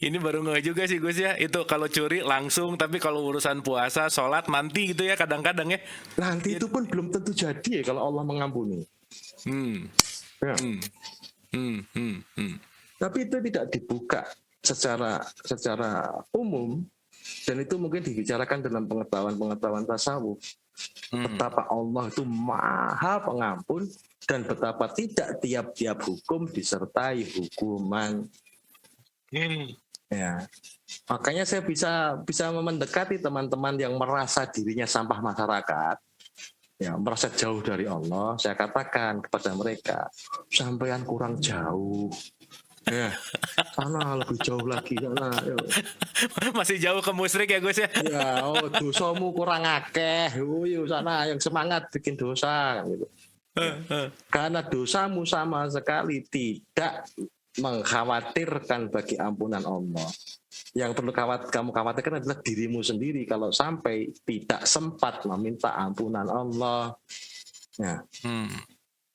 Ini baru nggak juga sih Gus ya. Itu kalau curi langsung, tapi kalau urusan puasa, sholat nanti gitu ya kadang-kadang ya. Nanti itu pun belum tentu jadi ya kalau Allah mengampuni. Ya. Tapi itu tidak dibuka secara umum, dan itu mungkin dibicarakan dalam pengetahuan tasawuf. Betapa Allah itu maha pengampun dan betapa tidak tiap-tiap hukum disertai hukuman. Ya, makanya saya bisa mendekati teman-teman yang merasa dirinya sampah masyarakat, ya merasa jauh dari Allah. Saya katakan kepada mereka, sampean kurang jauh. Ya, sana lebih jauh lagi sana. Ya, Masih jauh ke musyrik ya Gus ya. ya, oh dosamu kurang akeh. Oh, yuk sana yang semangat bikin dosa kan gitu. Ya. Karena dosamu sama sekali tidak mengkhawatirkan bagi ampunan Allah. Yang perlu kamu khawatirkan adalah dirimu sendiri kalau sampai tidak sempat meminta ampunan Allah. Nah,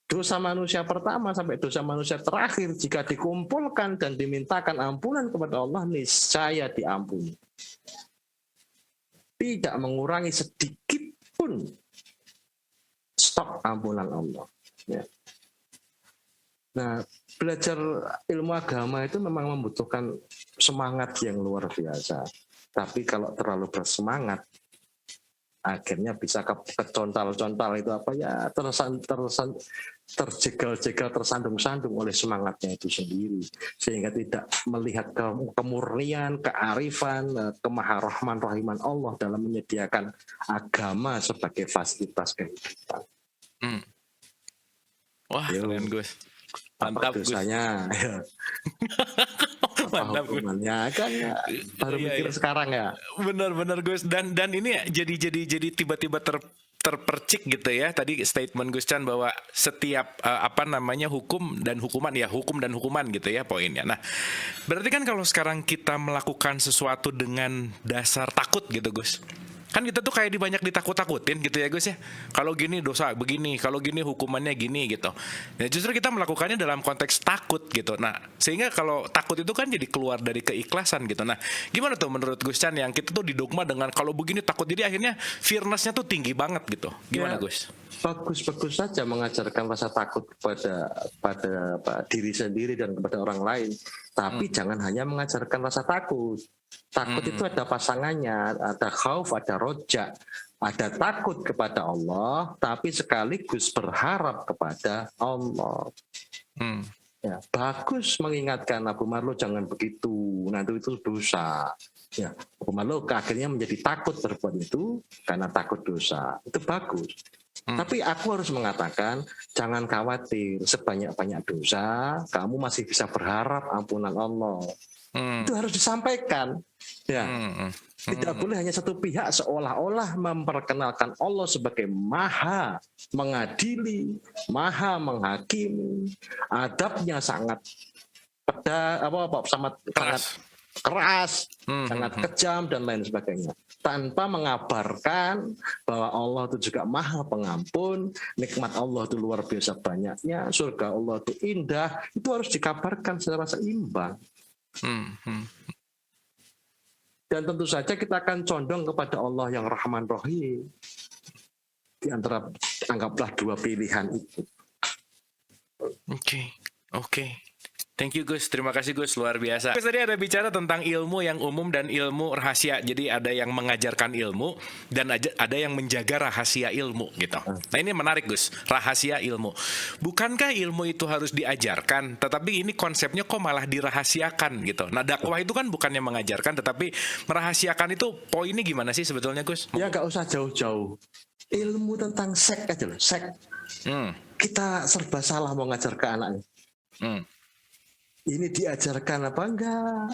dosa manusia pertama sampai dosa manusia terakhir jika dikumpulkan dan dimintakan ampunan kepada Allah, niscaya diampuni. Tidak mengurangi sedikit pun stok ampunan Allah. Ya. Nah, belajar ilmu agama itu memang membutuhkan semangat yang luar biasa. Tapi kalau terlalu bersemangat, akhirnya bisa kecontal-contal itu apa ya, terjegal-jegal, tersandung-sandung oleh semangatnya itu sendiri. Sehingga tidak melihat kemurnian, kearifan, kemaharahman-rahiman Allah dalam menyediakan agama sebagai fasilitas kehidupan. Wah, keren Gus. Mantap dosanya ya. Mantap hukumannya kan ya, baru mikir sekarang ya. Benar-benar Gus, dan ini jadi tiba-tiba terpercik gitu ya tadi statement Gus Chan bahwa setiap hukum dan hukuman gitu ya poinnya. Nah, berarti kan kalau sekarang kita melakukan sesuatu dengan dasar takut gitu Gus. Kan kita tuh kayak banyak ditakut-takutin gitu ya Gus ya. Kalau gini dosa begini, kalau gini hukumannya gini gitu. Ya justru kita melakukannya dalam konteks takut gitu. Nah, sehingga kalau takut itu kan jadi keluar dari keikhlasan gitu. Nah, gimana tuh menurut Gus Chan yang kita tuh didogma dengan kalau begini takut, jadi akhirnya fearness-nya tuh tinggi banget gitu. Gimana Gus? Bagus-bagus saja mengajarkan rasa takut pada diri sendiri dan kepada orang lain. Tapi jangan hanya mengajarkan rasa takut. Takut itu ada pasangannya, ada khauf, ada roja, ada takut kepada Allah, tapi sekaligus berharap kepada Allah. Ya, bagus mengingatkan Abu Marlo jangan begitu, nanti itu dosa. Ya, Abu Marlo akhirnya menjadi takut berbuat itu karena takut dosa. Itu bagus. Tapi aku harus mengatakan jangan khawatir, sebanyak-banyak dosa kamu masih bisa berharap ampunan Allah. Itu harus disampaikan. Ya. Tidak boleh hanya satu pihak seolah-olah memperkenalkan Allah sebagai maha mengadili, maha menghakimi, adabnya sangat sangat keras, sangat kejam dan lain sebagainya. Tanpa mengabarkan bahwa Allah itu juga maha pengampun, nikmat Allah itu luar biasa banyaknya, surga Allah itu indah, itu harus dikabarkan secara seimbang. Dan tentu saja kita akan condong kepada Allah yang Rahman Rahim. Di antara anggaplah dua pilihan itu. Oke. Thank you Gus, terima kasih Gus, luar biasa. Gus tadi ada bicara tentang ilmu yang umum dan ilmu rahasia. Jadi ada yang mengajarkan ilmu dan ada yang menjaga rahasia ilmu gitu. Nah ini menarik Gus, rahasia ilmu. Bukankah ilmu itu harus diajarkan, tetapi ini konsepnya kok malah dirahasiakan gitu. Nah dakwah itu kan bukannya mengajarkan, tetapi merahasiakan itu poinnya gimana sih sebetulnya Gus? Ya nggak usah jauh-jauh. Ilmu tentang seks aja loh, seks. Kita serba salah mau ngajar ke anaknya. Ini diajarkan apa enggak?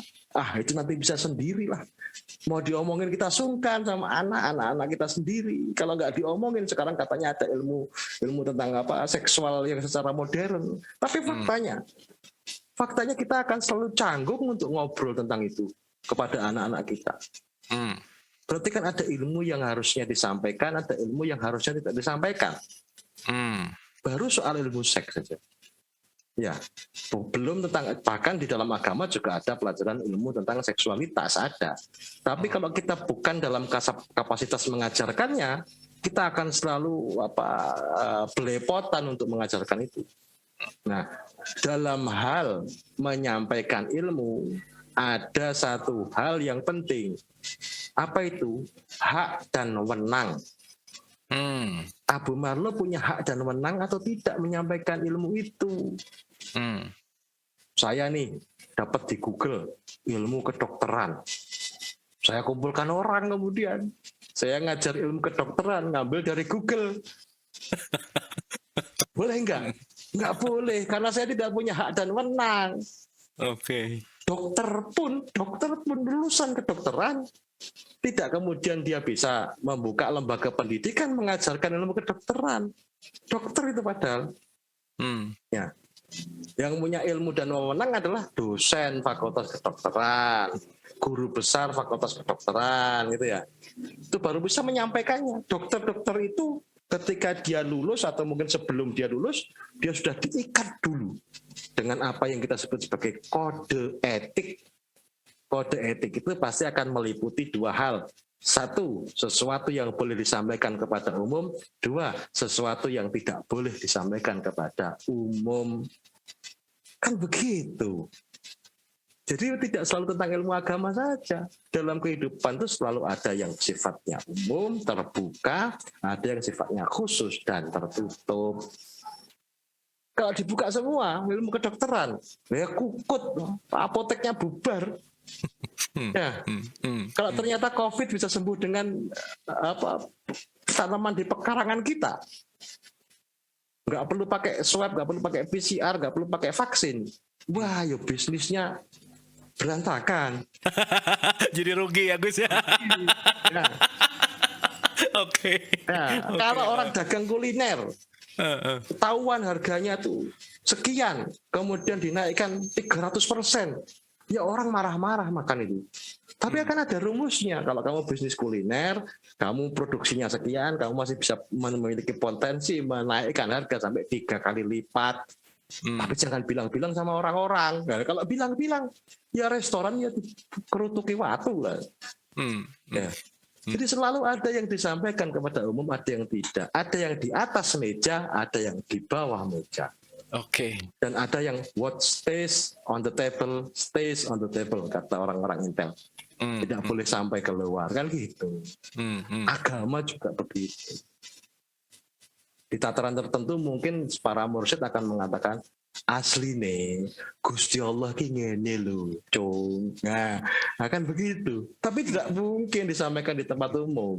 Itu nanti bisa sendirilah. Mau diomongin kita sungkan sama anak-anak kita sendiri. Kalau nggak diomongin, sekarang katanya ada ilmu tentang seksual yang secara modern. Tapi faktanya kita akan selalu canggung untuk ngobrol tentang itu kepada anak-anak kita. Berarti kan ada ilmu yang harusnya disampaikan, ada ilmu yang harusnya tidak disampaikan. Baru soal ilmu seks saja. Ya, belum tentang, bahkan di dalam agama juga ada pelajaran ilmu tentang seksualitas ada. Tapi kalau kita bukan dalam kapasitas mengajarkannya, kita akan selalu belepotan untuk mengajarkan itu. Nah, dalam hal menyampaikan ilmu ada satu hal yang penting. Apa itu? Hak dan wewenang. Abu Marlo punya hak dan wewenang atau tidak menyampaikan ilmu itu? Saya nih dapat di Google ilmu kedokteran. Saya kumpulkan orang, kemudian saya ngajar ilmu kedokteran, ngambil dari Google. Boleh enggak? Enggak boleh, karena saya tidak punya hak dan wewenang. Oke. Dokter pun lulusan kedokteran tidak kemudian dia bisa membuka lembaga pendidikan mengajarkan ilmu kedokteran. Dokter itu padahal. Ya. Yang punya ilmu dan wewenang adalah dosen fakultas kedokteran, guru besar fakultas kedokteran gitu ya. Itu baru bisa menyampaikannya. Dokter-dokter itu ketika dia lulus atau mungkin sebelum dia lulus, dia sudah diikat dulu dengan apa yang kita sebut sebagai kode etik. Kode etik itu pasti akan meliputi dua hal. Satu, sesuatu yang boleh disampaikan kepada umum. Dua, sesuatu yang tidak boleh disampaikan kepada umum. Kan begitu. Jadi tidak selalu tentang ilmu agama saja. Dalam kehidupan itu selalu ada yang sifatnya umum, terbuka, ada yang sifatnya khusus dan tertutup. Kalau dibuka semua, ilmu kedokteran, ya kukut, apoteknya bubar. Ya. Kalau ternyata COVID bisa sembuh dengan tanaman di pekarangan kita, nggak perlu pakai swab, nggak perlu pakai PCR, nggak perlu pakai vaksin. Wah, yo bisnisnya berantakan. Jadi rugi ya Gus ya. Nah, Oke. nah, kalau orang dagang kuliner, ketahuan harganya tuh sekian, kemudian dinaikkan 300%. Ya orang marah-marah makan itu. Tapi akan ada rumusnya. Kalau kamu bisnis kuliner, kamu produksinya sekian, kamu masih bisa memiliki potensi menaikkan harga sampai 3 kali lipat. Tapi jangan bilang-bilang sama orang-orang. Nah, kalau bilang-bilang, ya restoran ya kerutuki watu lah. Ya. Jadi selalu ada yang disampaikan kepada umum, ada yang tidak. Ada yang di atas meja, ada yang di bawah meja. Oke. Dan ada yang what stays on the table, stays on the table, kata orang-orang Intel. Tidak boleh sampai keluar, kan gitu. Agama juga begitu. Di tataran tertentu mungkin para mursyid akan mengatakan, asli nih, Gusti Allah ki ngene lho, cung. Nah, akan begitu. Tapi tidak mungkin disampaikan di tempat umum.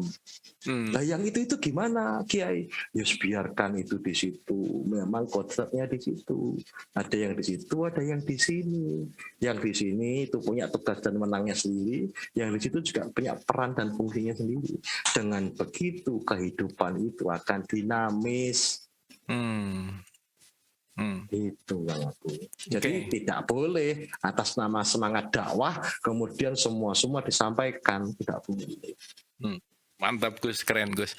Nah, yang itu gimana, Kiai? Ya biarkan itu di situ. Memang konsepnya di situ. Ada yang di situ, ada yang di sini. Yang di sini itu punya tugas dan menangnya sendiri. Yang di situ juga punya peran dan fungsinya sendiri. Dengan begitu kehidupan itu akan dinamis. Itu yang aku. Jadi tidak boleh atas nama semangat dakwah kemudian semua disampaikan, tidak boleh. Mantap Gus, keren Gus.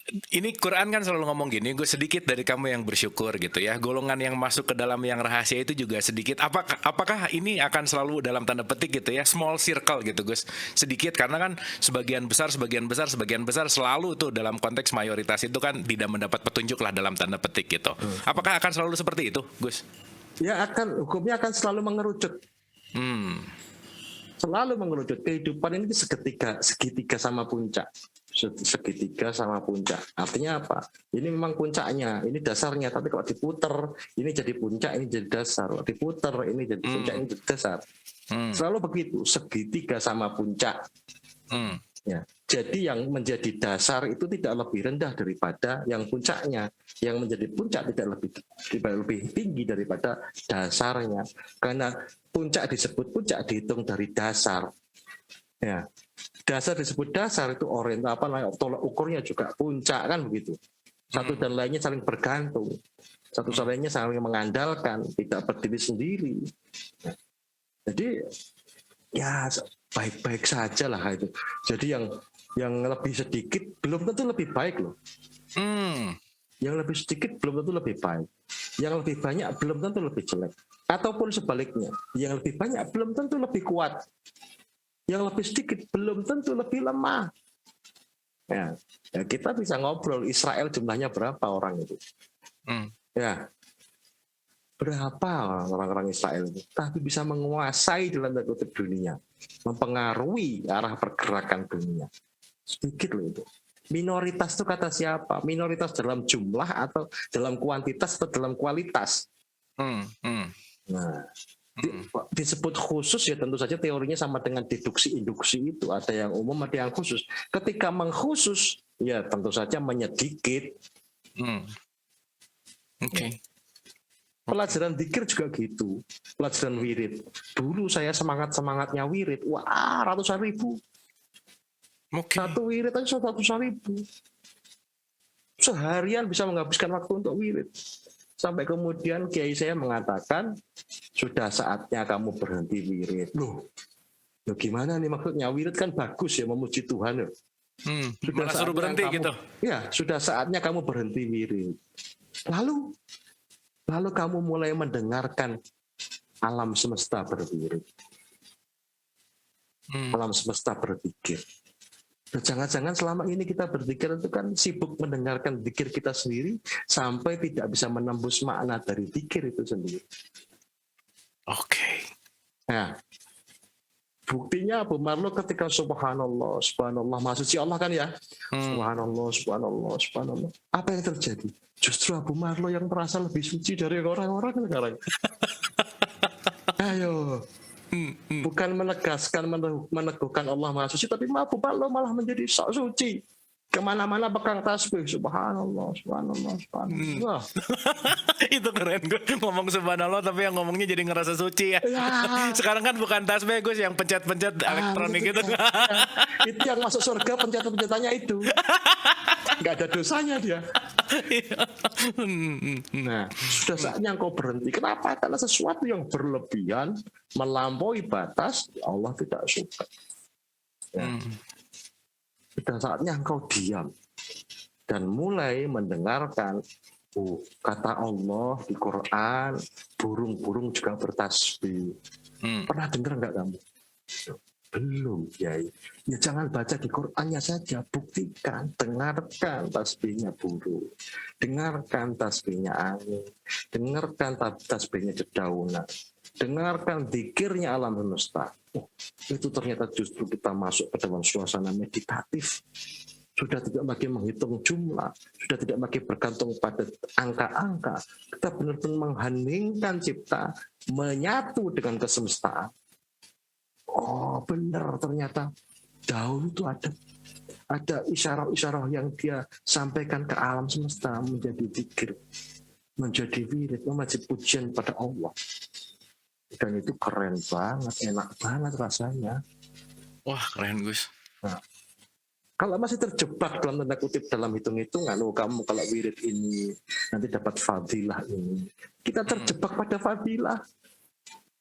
Ini Quran kan selalu ngomong gini, Gus, sedikit dari kamu yang bersyukur gitu ya. Golongan yang masuk ke dalam yang rahasia itu juga sedikit. Apakah ini akan selalu dalam tanda petik gitu ya, small circle gitu Gus? Sedikit karena kan sebagian besar selalu tuh dalam konteks mayoritas itu kan tidak mendapat petunjuk lah dalam tanda petik gitu. Apakah akan selalu seperti itu Gus? Ya hukumnya akan selalu mengerucut. Selalu mengerucut. Kehidupan ini segitiga sama puncak. Segitiga sama puncak. Artinya apa? Ini memang puncaknya, ini dasarnya. Tapi kalau diputer, ini jadi puncak, ini jadi dasar. Kalau diputer, ini jadi puncak, ini jadi dasar. Selalu begitu. Segitiga sama puncak. Ya. Jadi yang menjadi dasar itu tidak lebih rendah daripada yang puncaknya. Yang menjadi puncak tidak lebih tinggi daripada dasarnya. Karena puncak disebut puncak dihitung dari dasar. Ya. Dasar disebut dasar itu tolak ukurnya juga puncak kan begitu. Satu dan lainnya saling bergantung. Satu sama lainnya saling mengandalkan, tidak berdiri sendiri. Jadi ya baik-baik saja lah itu. Jadi yang lebih sedikit belum tentu lebih baik loh. Yang lebih sedikit belum tentu lebih baik. Yang lebih banyak belum tentu lebih jelek. Ataupun sebaliknya, yang lebih banyak belum tentu lebih kuat. Yang lebih sedikit belum tentu lebih lemah. Ya, kita bisa ngobrol Israel jumlahnya berapa orang itu. Ya, berapa orang-orang Israel itu, tapi bisa menguasai dalam tanda kutip dunia, mempengaruhi arah pergerakan dunia. Sedikit loh itu. Minoritas itu kata siapa? Minoritas dalam jumlah atau dalam kuantitas atau dalam kualitas? Nah, disebut khusus ya tentu saja teorinya sama dengan deduksi-induksi itu. Ada yang umum, ada yang khusus. Ketika mengkhusus, ya tentu saja menyedikit. Oke. Pelajaran zikir juga gitu. Pelajaran wirid. Dulu saya semangatnya wirid. Wah, ratusan ribu. Oke. Satu wirid aja 100.000. Seharian bisa menghabiskan waktu untuk wirid. Sampai kemudian kiai saya mengatakan, sudah saatnya kamu berhenti wirid. Loh gimana nih maksudnya? Wirid kan bagus ya, memuji Tuhan ya. Malah suruh berhenti gitu. Ya, sudah saatnya kamu berhenti wirid. Lalu kamu mulai mendengarkan alam semesta berwirid. Alam semesta berzikir. Jangan-jangan selama ini kita berzikir itu kan sibuk mendengarkan zikir kita sendiri sampai tidak bisa menembus makna dari zikir itu sendiri. Oke. Nah, buktinya Abu Marlo ketika subhanallah, maha suci Allah kan ya. Subhanallah. Apa yang terjadi? Justru Abu Marlo yang merasa lebih suci dari orang-orang sekarang. Ayo. Bukan menegaskan, meneguhkan Allah maha suci, tapi Abu Marlo malah menjadi sok suci. Kemana-mana pegang tasbih, subhanallah. Wah. Itu keren gue ngomong subhanallah tapi yang ngomongnya jadi ngerasa suci ya. Sekarang kan bukan tasbih Gus yang pencet-pencet elektronik gitu. Itu yang masuk surga pencet-pencetannya itu. Nggak ada dosanya dia. Nah, sudah saatnya engkau berhenti. Kenapa? Karena sesuatu yang berlebihan, melampaui batas, Allah tidak suka. Ya. Sudah saatnya engkau diam dan mulai mendengarkan kata Allah di Quran, burung-burung juga bertasbih. Pernah dengar nggak kamu? Belum, Yai. Ya jangan baca di Qurannya saja, buktikan, dengarkan tasbihnya burung, dengarkan tasbihnya angin, dengarkan tasbihnya dedaunan, dengarkan zikirnya alam semesta. Itu ternyata justru kita masuk ke dalam suasana meditatif. Sudah tidak lagi menghitung jumlah, sudah tidak lagi bergantung pada angka-angka. Kita benar-benar mengheningkan cipta, menyatu dengan kesemestaan. Oh benar, ternyata daun itu ada isyarah-isyarah yang dia sampaikan ke alam semesta menjadi zikir, menjadi wirid, menjadi pujian pada Allah. Dan itu keren banget, enak banget rasanya. Wah keren Gus. Nah, kalau masih terjebak dalam tanda kutip dalam hitung-hitungan, kamu kalau wirid ini nanti dapat fadilah ini. Kita terjebak pada fadilah.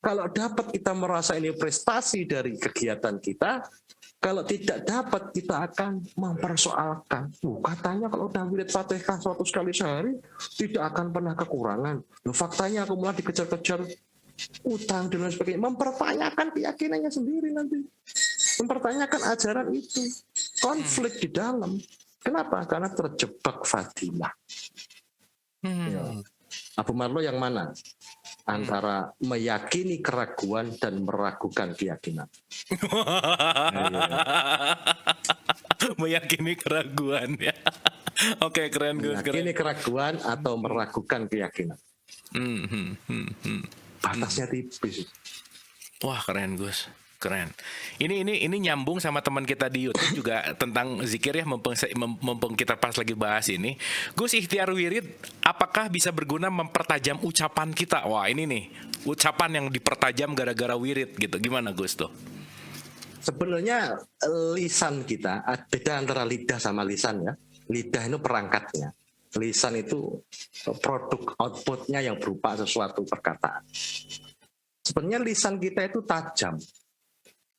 Kalau dapat kita merasa ini prestasi dari kegiatan kita, kalau tidak dapat kita akan mempersoalkan. Katanya kalau udah wirid Fatihah 100 kali sehari tidak akan pernah kekurangan. Faktanya aku malah dikejar-kejar utang dan lain sebagainya. Mempertanyakan keyakinannya sendiri nanti. Mempertanyakan ajaran itu. Konflik di dalam. Kenapa? Karena terjebak fadilah. Ya. Abu Marlo yang mana? Antara meyakini keraguan dan meragukan keyakinan. Meyakini keraguan ya. Oke, keren Gus. Meyakini keraguan atau meragukan keyakinan. Batasnya tipis. Wah, keren Gus. Keren. Ini nyambung sama teman kita di YouTube juga tentang zikir ya, mumpung kita pas lagi bahas ini. Gus, ikhtiar wirid apakah bisa berguna mempertajam ucapan kita? Wah, ini nih, ucapan yang dipertajam gara-gara wirid gitu. Gimana Gus tuh? Sebenarnya lisan kita, beda antara lidah sama lisan ya. Lidah itu perangkatnya. Lisan itu produk outputnya yang berupa sesuatu perkataan. Sebenarnya lisan kita itu tajam.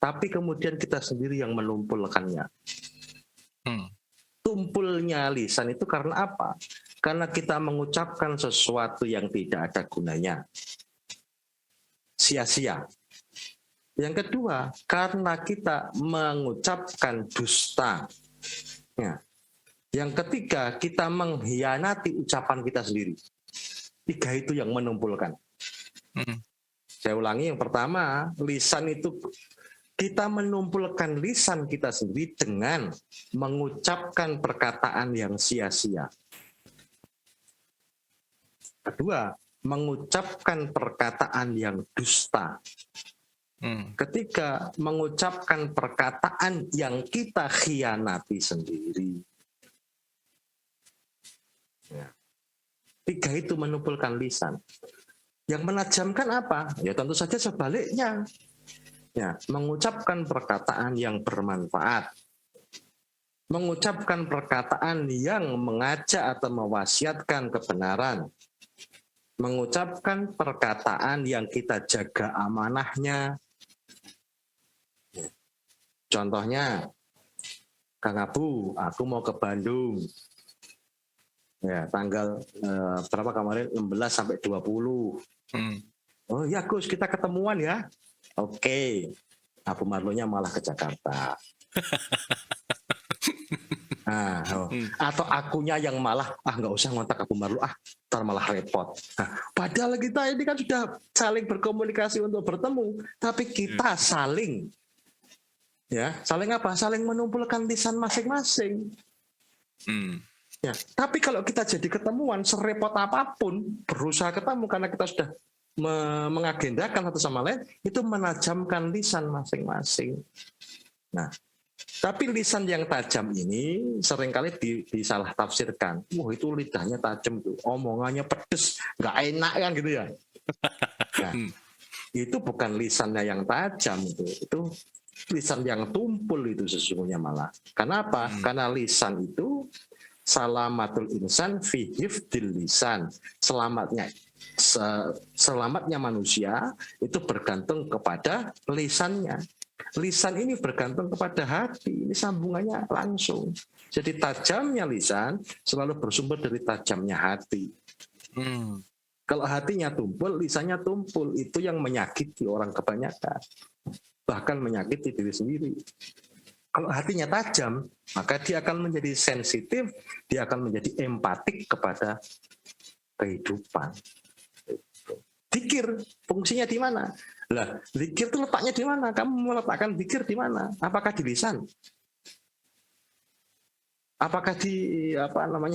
Tapi kemudian kita sendiri yang menumpulkannya. Tumpulnya lisan itu karena apa? Karena kita mengucapkan sesuatu yang tidak ada gunanya. Sia-sia. Yang kedua, karena kita mengucapkan dusta. Ya. Yang ketiga, kita mengkhianati ucapan kita sendiri. Tiga itu yang menumpulkan. Saya ulangi, yang pertama, lisan itu kita menumpulkan lisan kita sendiri dengan mengucapkan perkataan yang sia-sia. Kedua, mengucapkan perkataan yang dusta. Ketiga, mengucapkan perkataan yang kita khianati sendiri. Ya. Tiga itu menumpulkan lisan. Yang menajamkan apa? Ya tentu saja sebaliknya. Ya, mengucapkan perkataan yang bermanfaat. Mengucapkan perkataan yang mengajak atau mewasiatkan kebenaran. Mengucapkan perkataan yang kita jaga amanahnya. Contohnya, Kang Abu, aku mau ke Bandung. Ya, tanggal berapa kemarin? 16 sampai 20. Oh ya Gus, kita ketemuan ya. Oke. Abu Marlonya malah ke Jakarta. Atau akunya yang malah nggak usah ngontak Abu Marlo, ntar malah repot. Padahal kita ini kan sudah saling berkomunikasi untuk bertemu, tapi kita saling apa? Saling menumpulkan lisan masing-masing. Ya, tapi kalau kita jadi ketemuan serepot apapun, berusaha ketemu karena kita sudah mengagendakan satu sama lain, itu menajamkan lisan masing-masing. Nah, tapi lisan yang tajam ini seringkali disalah tafsirkan. Wah, itu lidahnya tajam tuh, omongannya pedes, nggak enak kan gitu ya. Nah, itu bukan lisannya yang tajam, itu lisan yang tumpul itu sesungguhnya malah. Kenapa? Karena lisan itu salamatul insan fi hifdil lisan. Selamatnya manusia itu bergantung kepada lisannya. Lisan ini bergantung kepada hati. Ini sambungannya langsung. Jadi tajamnya lisan selalu bersumber dari tajamnya hati. Kalau hatinya tumpul, lisannya tumpul. Itu yang menyakiti orang kebanyakan. Bahkan menyakiti diri sendiri. Kalau hatinya tajam, maka dia akan menjadi sensitif, dia akan menjadi empatik kepada kehidupan. Zikir, fungsinya di mana? Lah, zikir itu letaknya di mana? Kamu meletakkan zikir di mana? Apakah di lisan? Apakah di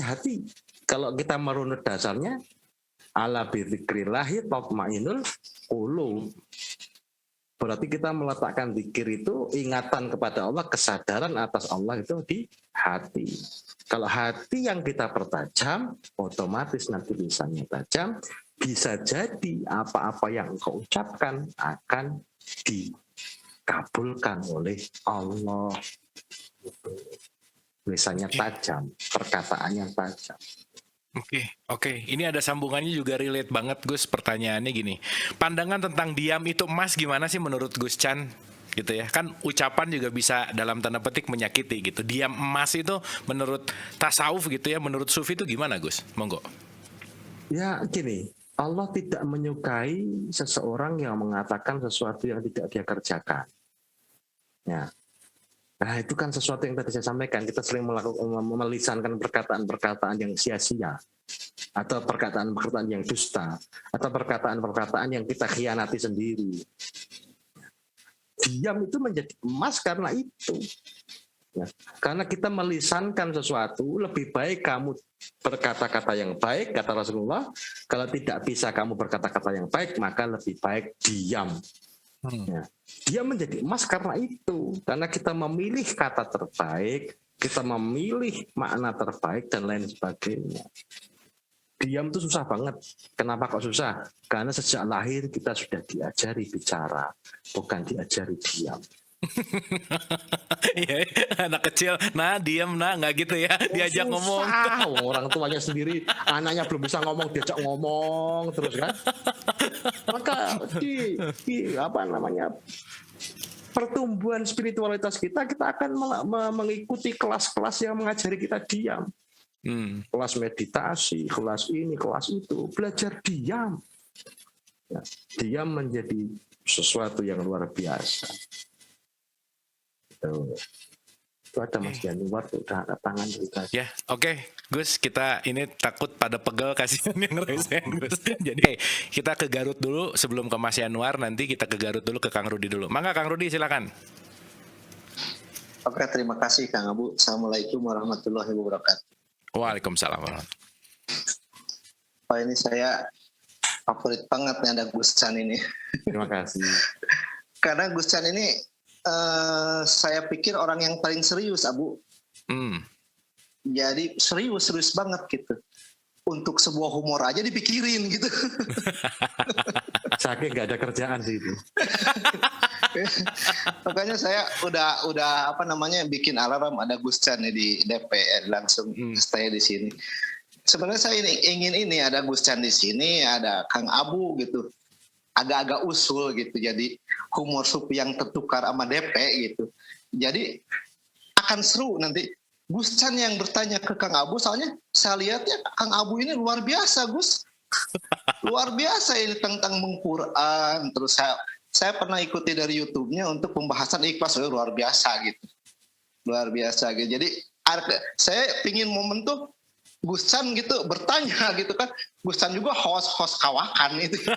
hati? Kalau kita merunut dasarnya, ala bidzikrillahi tatma'innul qulub. Berarti kita meletakkan zikir itu ingatan kepada Allah, kesadaran atas Allah itu di hati. Kalau hati yang kita pertajam, otomatis nanti lisannya tajam. Bisa jadi apa-apa yang engkau ucapkan akan dikabulkan oleh Allah. Lisannya tajam, perkataannya tajam. Oke. Ini ada sambungannya juga relate banget, Gus. Pertanyaannya gini. Pandangan tentang diam itu emas gimana sih menurut Gus Chan? Gitu ya. Kan ucapan juga bisa dalam tanda petik menyakiti gitu. Diam emas itu menurut tasawuf gitu ya, menurut sufi itu gimana, Gus? Monggo. Ya, gini. Allah tidak menyukai seseorang yang mengatakan sesuatu yang tidak dia kerjakan. Ya. Nah, itu kan sesuatu yang tadi saya sampaikan. Kita sering melisankan perkataan-perkataan yang sia-sia. Atau perkataan-perkataan yang dusta. Atau perkataan-perkataan yang kita khianati sendiri. Diam itu menjadi emas karena itu. Ya. Karena kita melisankan sesuatu, lebih baik kamu berkata-kata yang baik, kata Rasulullah. Kalau tidak bisa kamu berkata-kata yang baik, maka lebih baik diam. Ya. Dia menjadi emas karena itu, karena kita memilih kata terbaik, kita memilih makna terbaik dan lain sebagainya. Diam itu susah banget. Kenapa kok susah? Karena sejak lahir kita sudah diajari bicara, bukan diajari diam. Iya, anak kecil, diam nggak gitu ya, diajak ngomong. Orang tuanya sendiri, anaknya belum bisa ngomong, diajak ngomong terus kan. Maka pertumbuhan spiritualitas kita akan mengikuti kelas-kelas yang mengajari kita diam. Kelas meditasi, kelas ini, kelas itu, belajar diam. Ya, diam menjadi sesuatu yang luar biasa. Itu ada Mas Januar udah ada tangan juga. Ya, oke. Gus, kita ini takut pada pegel kasihan yang ngerasain Gus. Jadi kita ke Garut dulu sebelum ke Mas Januar, nanti kita ke Garut dulu ke Kang Rudi dulu. Mangga Kang Rudi silakan. Oke, terima kasih Kang Abu. Assalamualaikum warahmatullahi wabarakatuh. Waalaikumsalam warahmatullahi wabarakatuh. Oh, ini saya favorit banget nih ada Gus Chan ini. Terima kasih. Karena Gus Chan ini saya pikir orang yang paling serius, Abu. Jadi serius banget gitu. untuk sebuah humor aja dipikirin gitu. Saking nggak ada kerjaan sih itu. Makanya saya udah bikin alarm, ada Gus Chan nih di DPR, langsung stay di sini. Sebenarnya saya ingin ada Gus Chan di sini, ada Kang Abu gitu. Agak-agak usul gitu. Jadi humor sup yang tertukar sama DP gitu. Jadi akan seru nanti. Gus Chan yang bertanya ke Kang Abu, soalnya saya lihat ya Kang Abu ini luar biasa, Gus. Luar biasa ini tentang Quran. Terus saya pernah ikuti dari YouTube-nya untuk pembahasan ikhlas, luar biasa gitu. Luar biasa gitu. Jadi saya pingin momen tuh Gus Chan gitu bertanya gitu kan. Gus Chan juga host kawakan itu.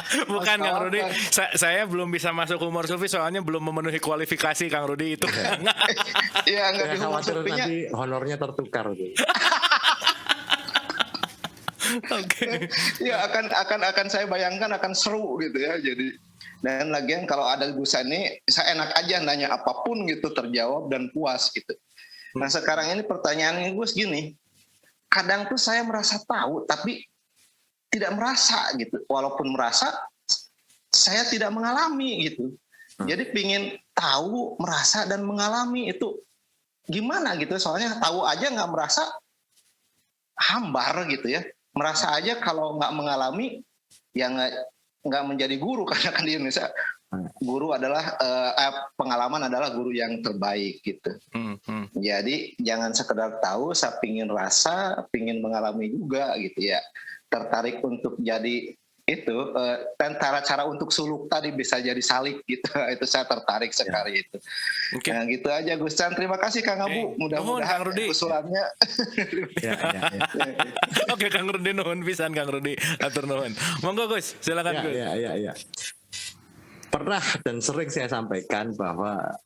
Bukan Kang Rudi, saya belum bisa masuk humor sufi soalnya belum memenuhi kualifikasi Kang Rudi itu. Iya, enggak di humor Khawatir sufinya. nanti honornya tertukar tuh. Oke. Ya akan saya bayangkan akan seru gitu ya. Jadi dan lagian kalau ada Gus Chan ini saya enak aja nanya apapun gitu terjawab dan puas gitu. Nah sekarang ini pertanyaannya Gus gini, kadang tuh saya merasa tahu tapi tidak merasa gitu. Walaupun merasa, saya tidak mengalami gitu. Jadi pingin tahu, merasa dan mengalami itu gimana gitu. Soalnya tahu aja nggak merasa, hambar gitu ya. Merasa aja kalau nggak mengalami, ya nggak menjadi guru. Karena kan di Indonesia guru adalah pengalaman adalah guru yang terbaik gitu. Jadi jangan sekedar tahu, saya pingin rasa, pingin mengalami juga gitu ya. Tertarik untuk jadi itu dan cara untuk suluk tadi bisa jadi salik gitu. Itu saya tertarik sekali itu. Okay. Nah gitu aja Gus Chan. Terima kasih Kang Abu. Mudah-mudahan usulannya. Ya. Oke Kang Rudi nuhun pisan Kang Rudi. Atur nuhun. Monggo Gus, silakan Gus. Ya. Pernah dan sering saya sampaikan bahwa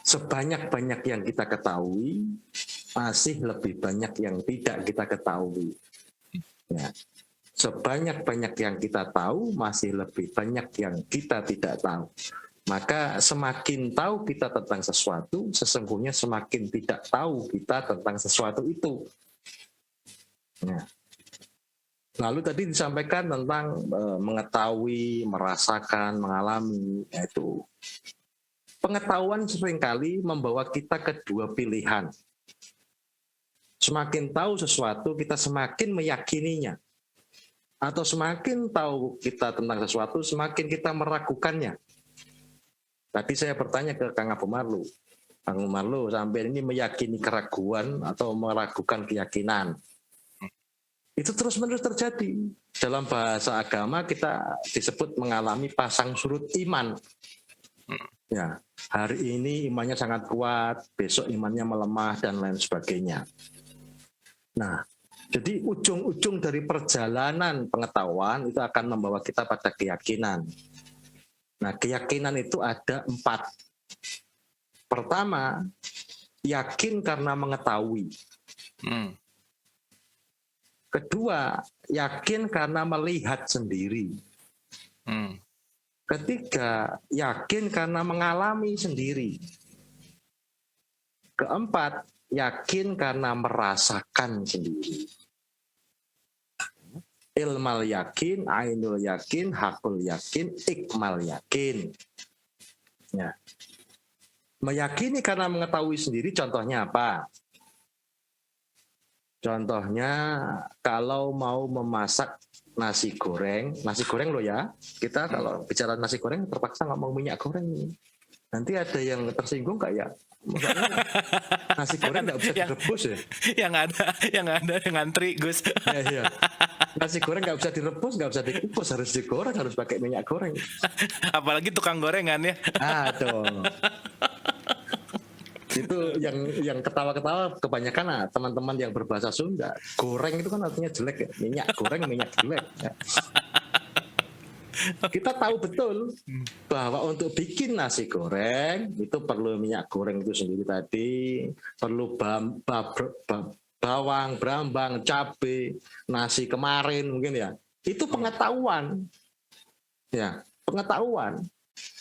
sebanyak-banyak yang kita ketahui masih lebih banyak yang tidak kita ketahui. Ya. Sebanyak-banyak yang kita tahu masih lebih banyak yang kita tidak tahu. Maka semakin tahu kita tentang sesuatu, sesungguhnya semakin tidak tahu kita tentang sesuatu itu. Ya. Lalu tadi disampaikan tentang mengetahui, merasakan, mengalami, yaitu pengetahuan seringkali membawa kita ke dua pilihan. Semakin tahu sesuatu, kita semakin meyakininya. Atau semakin tahu kita tentang sesuatu, semakin kita meragukannya. Tadi saya bertanya ke Kang Abu Marlu. Kang Abu Marlu, sampai ini meyakini keraguan atau meragukan keyakinan. Itu terus-menerus terjadi. Dalam bahasa agama kita disebut mengalami pasang surut iman. Ya, hari ini imannya sangat kuat, besok imannya melemah dan lain sebagainya. Nah, jadi ujung-ujung dari perjalanan pengetahuan itu akan membawa kita pada keyakinan. Nah, keyakinan itu ada 4. Pertama, yakin karena mengetahui. Kedua, yakin karena melihat sendiri. Ketiga, yakin karena mengalami sendiri. Keempat, yakin karena merasakan sendiri. Ilmal yakin, ainul yakin, hakul yakin, ikmal yakin. Ya. Meyakini karena mengetahui sendiri, contohnya apa? Contohnya kalau mau memasak nasi goreng loh ya. Kita kalau bicara nasi goreng terpaksa ngomong minyak goreng. Nanti ada yang tersinggung nggak ya? Nasi goreng nggak bisa direbus ya? Yang ada yang ngantri Gus. Iya. Nasi goreng nggak bisa direbus, nggak bisa dikukus, harus digoreng, harus pakai minyak goreng. Apalagi tukang gorengan ya. Aduh. Itu yang ketawa-ketawa kebanyakan teman-teman yang berbahasa Sunda. Goreng itu kan artinya jelek ya. Minyak goreng, minyak jelek. Ya. Kita tahu betul bahwa untuk bikin nasi goreng itu perlu minyak goreng itu sendiri tadi, perlu bawang, brambang, cabai, nasi kemarin mungkin ya. Itu pengetahuan. Ya, pengetahuan.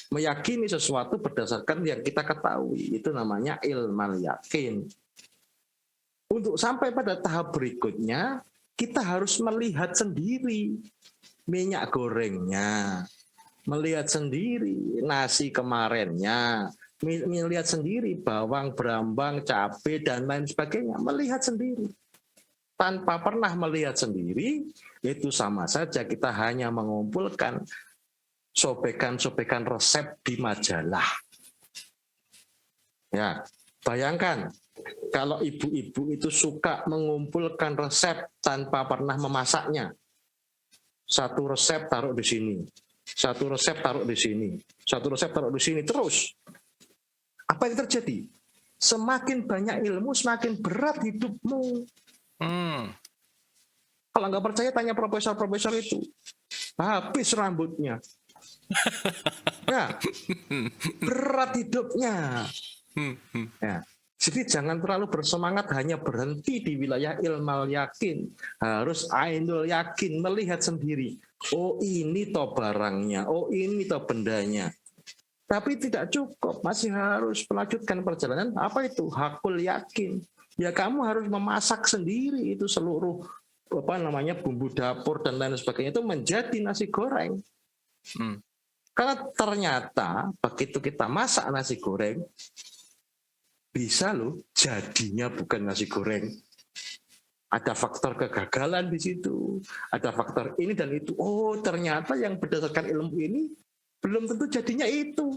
Meyakini sesuatu berdasarkan yang kita ketahui. Itu namanya ilmal yakin. Untuk sampai pada tahap berikutnya, kita harus melihat sendiri minyak gorengnya, melihat sendiri nasi kemarinnya, melihat sendiri bawang, berambang, cabai, dan lain sebagainya, melihat sendiri. Tanpa pernah melihat sendiri, itu sama saja kita hanya mengumpulkan sobekan-sobekan resep di majalah. Ya, bayangkan kalau ibu-ibu itu suka mengumpulkan resep tanpa pernah memasaknya. Satu resep taruh di sini, satu resep taruh di sini, satu resep taruh di sini, terus. Apa yang terjadi? Semakin banyak ilmu, semakin berat hidupmu. Kalau nggak percaya, tanya profesor-profesor itu. Habis rambutnya. Ya, berat hidupnya. Ya. Jadi jangan terlalu bersemangat hanya berhenti di wilayah ilmal yakin. Harus ainul yakin, melihat sendiri. Oh ini toh barangnya, oh ini toh bendanya. Tapi tidak cukup, masih harus melanjutkan perjalanan. Apa itu? Hakul yakin. Ya kamu harus memasak sendiri itu seluruh bumbu dapur dan lain sebagainya itu menjadi nasi goreng. Karena ternyata begitu kita masak nasi goreng, bisa loh jadinya bukan nasi goreng. Ada faktor kegagalan di situ, ada faktor ini dan itu. Oh ternyata yang berdasarkan ilmu ini belum tentu jadinya itu.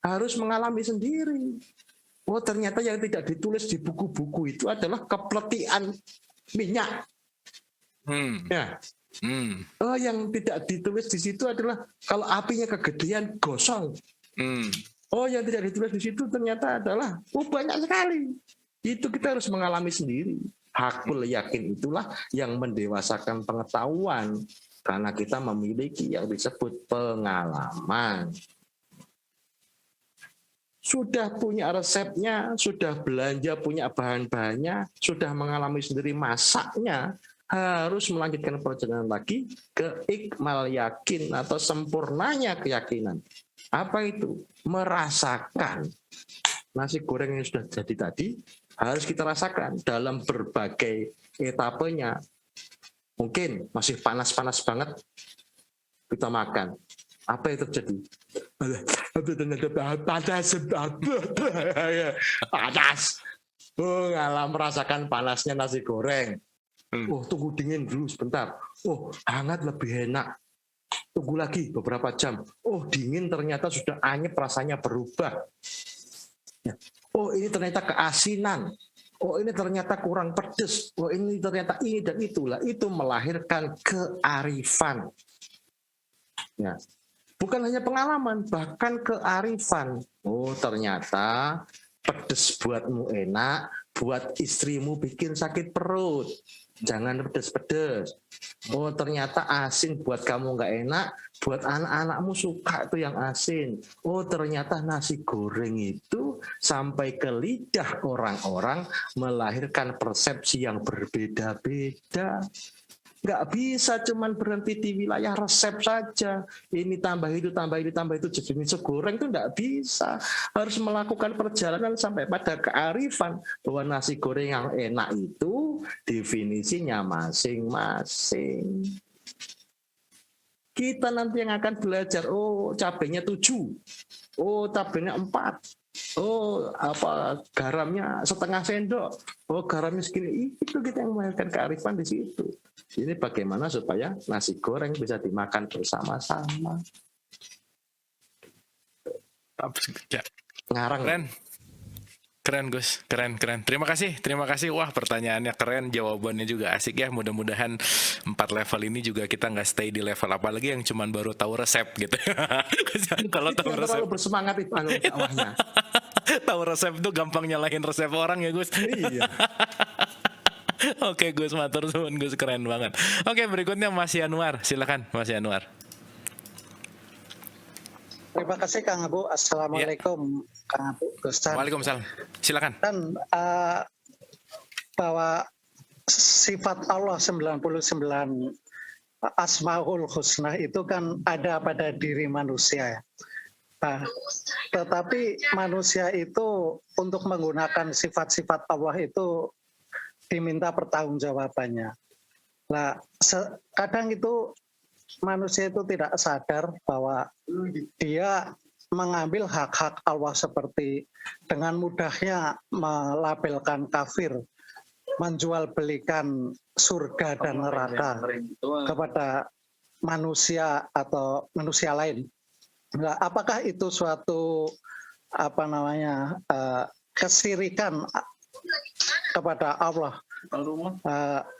Harus mengalami sendiri. Oh ternyata yang tidak ditulis di buku-buku itu adalah kepletian minyak. Ya. Oh yang tidak ditulis di situ adalah kalau apinya kegedean gosong. Oh yang tidak ditulis di situ ternyata adalah banyak sekali. Itu kita harus mengalami sendiri. Hakul yakin itulah yang mendewasakan pengetahuan karena kita memiliki yang disebut pengalaman. Sudah punya resepnya, sudah belanja punya bahan-bahannya, sudah mengalami sendiri masaknya, harus melanjutkan perjalanan lagi ke ikmal yakin atau sempurnanya keyakinan. Apa itu? Merasakan nasi goreng yang sudah jadi tadi harus kita rasakan dalam berbagai etapenya. Mungkin masih panas-panas banget kita makan. Apa yang terjadi? Panas. Ngalah merasakan panasnya nasi goreng. Tunggu dingin dulu sebentar. Hangat lebih enak. Tunggu lagi beberapa jam. Dingin ternyata sudah anyep, rasanya berubah. Ini ternyata keasinan. Ini ternyata kurang pedes. Ini ternyata ini dan itulah. Itu melahirkan kearifan. Ya. Bukan hanya pengalaman, bahkan kearifan. Ternyata pedes buatmu enak, buat istrimu bikin sakit perut. Jangan pedes-pedes. Ternyata asin buat kamu nggak enak, buat anak-anakmu suka itu yang asin. Ternyata nasi goreng itu sampai ke lidah orang-orang melahirkan persepsi yang berbeda-beda. Nggak bisa cuman berhenti di wilayah resep saja. Ini tambah itu, tambah ini, tambah itu. Jadi nasi goreng itu nggak bisa. Harus melakukan perjalanan sampai pada kearifan bahwa nasi goreng yang enak itu definisinya masing-masing. Kita nanti yang akan belajar, cabainya 7, cabainya 4. Garamnya setengah sendok. Garamnya segini. Itu kita yang melahirkan kearifan di situ. Ini bagaimana supaya nasi goreng bisa dimakan bersama-sama. Ngarang. Keren Gus, keren. Terima kasih. Wah pertanyaannya keren, jawabannya juga asik ya. Mudah-mudahan 4 level ini juga kita nggak stay di level apalagi yang cuman baru tahu resep gitu. Kalau tahu resep. Terlalu bersemangat itu dakwahnya. Tahu resep tuh gampang nyalahin resep orang ya Gus. Iya. Oke Gus, matur suwun Gus, keren banget. Oke berikutnya Mas Yanuar, silakan Mas Yanuar. Terima kasih Kang Abu. Assalamualaikum Kang Abu. Waalaikumsalam. Silakan. Dan bahwa sifat Allah 99 Asmaul Husna itu kan ada pada diri manusia ya. Nah, tetapi manusia itu untuk menggunakan sifat-sifat Allah itu diminta pertanggungjawabannya. Nah, kadang itu manusia itu tidak sadar bahwa dia mengambil hak-hak Allah seperti dengan mudahnya melabelkan kafir, menjual belikan surga dan neraka kepada manusia atau manusia lain. Nah, apakah itu suatu kesirikan kepada Allah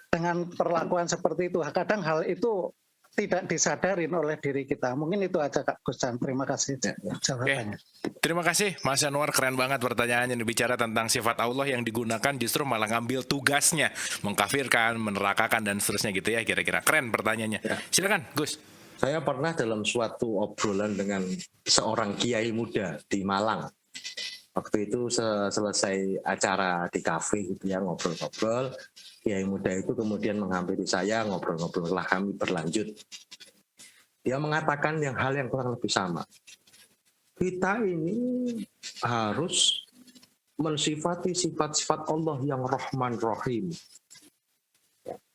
dengan perlakuan seperti itu? Kadang hal itu tidak disadarin oleh diri kita. Mungkin itu aja Kak Guscan. Terima kasih jawabannya. Terima kasih Mas Anwar, keren banget pertanyaannya. Bicara tentang sifat Allah yang digunakan justru malah ngambil tugasnya, mengkafirkan, menerakakan dan seterusnya gitu ya, kira-kira. Keren pertanyaannya. Silakan Gus. Saya pernah dalam suatu obrolan dengan seorang kiai muda di Malang. Waktu itu selesai acara di kafe gitu ya, ngobrol-ngobrol. Kiai muda itu kemudian menghampiri saya, ngobrol-ngobrol lah, kami berlanjut. Dia mengatakan hal yang kurang lebih sama. Kita ini harus mensifati sifat-sifat Allah yang Rahman Rahim.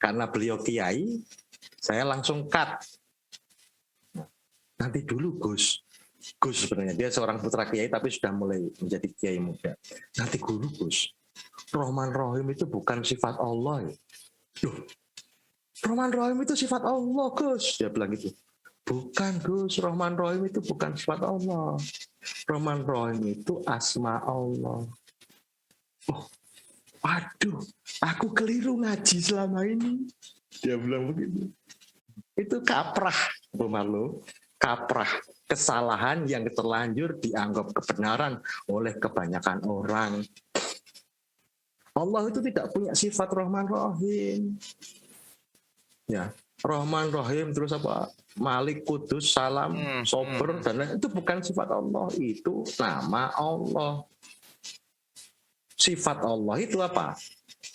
Karena beliau kiai, saya langsung cut. Nanti dulu Gus sebenarnya dia seorang putra kiai tapi sudah mulai menjadi kiai muda. Nanti dulu Gus, Rahman Rahim itu bukan sifat Allah. Loh, Rahman Rahim itu sifat Allah Gus, dia bilang gitu. Bukan Gus, Rahman Rahim itu bukan sifat Allah. Rahman Rahim itu asma Allah. Oh, waduh, aku keliru ngaji selama ini. Dia bilang begitu. Itu kaprah, Bu Marlo. Kaprah, kesalahan yang terlanjur dianggap kebenaran oleh kebanyakan orang. Allah itu tidak punya sifat Rahman Rahim. Ya, Rahman Rahim terus apa? Malik, Kudus, Salam, Sober dan lain itu bukan sifat Allah, itu nama Allah. Sifat Allah itu apa?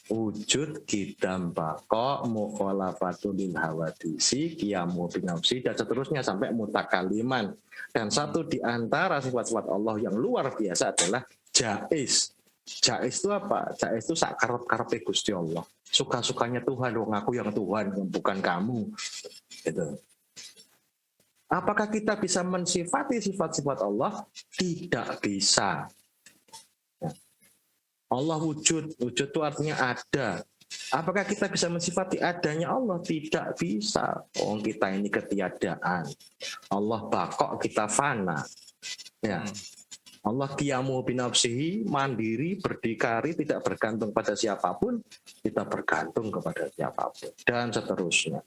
Wujud, kidam, bako, mukhalafatul lil hawadisi, qiyamu binafsi dan seterusnya sampai mutakaliman. Dan satu di antara sifat-sifat Allah yang luar biasa adalah jaiz. Jaiz itu apa? Jaiz itu sak karep-karepe Gusti Allah. Suka-sukanya Tuhan, wong aku yang Tuhan, bukan kamu. Gitu. Apakah kita bisa mensifati sifat-sifat Allah? Tidak bisa. Allah wujud itu artinya ada. Apakah kita bisa mensifati adanya Allah? Tidak bisa. Oh, kita ini ketiadaan. Allah bakok, kita fana. Ya. Allah qiyamu binafsihi, mandiri, berdikari, tidak bergantung pada siapapun, kita bergantung kepada siapapun dan seterusnya.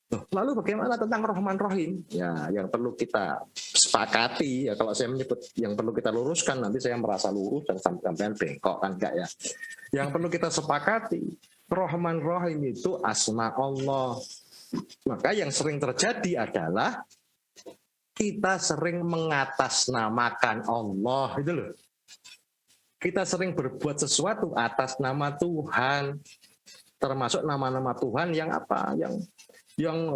Lalu bagaimana tentang Rahman Rahim? Ya, yang perlu kita sepakati, ya kalau saya menyebut yang perlu kita luruskan, nanti saya merasa lurus dan sampai bengkok kan enggak ya. Yang perlu kita sepakati, Rahman Rahim itu asma Allah. Maka yang sering terjadi adalah kita sering mengatasnamakan Allah, itu loh. Kita sering berbuat sesuatu atas nama Tuhan, termasuk nama-nama Tuhan yang apa? Yang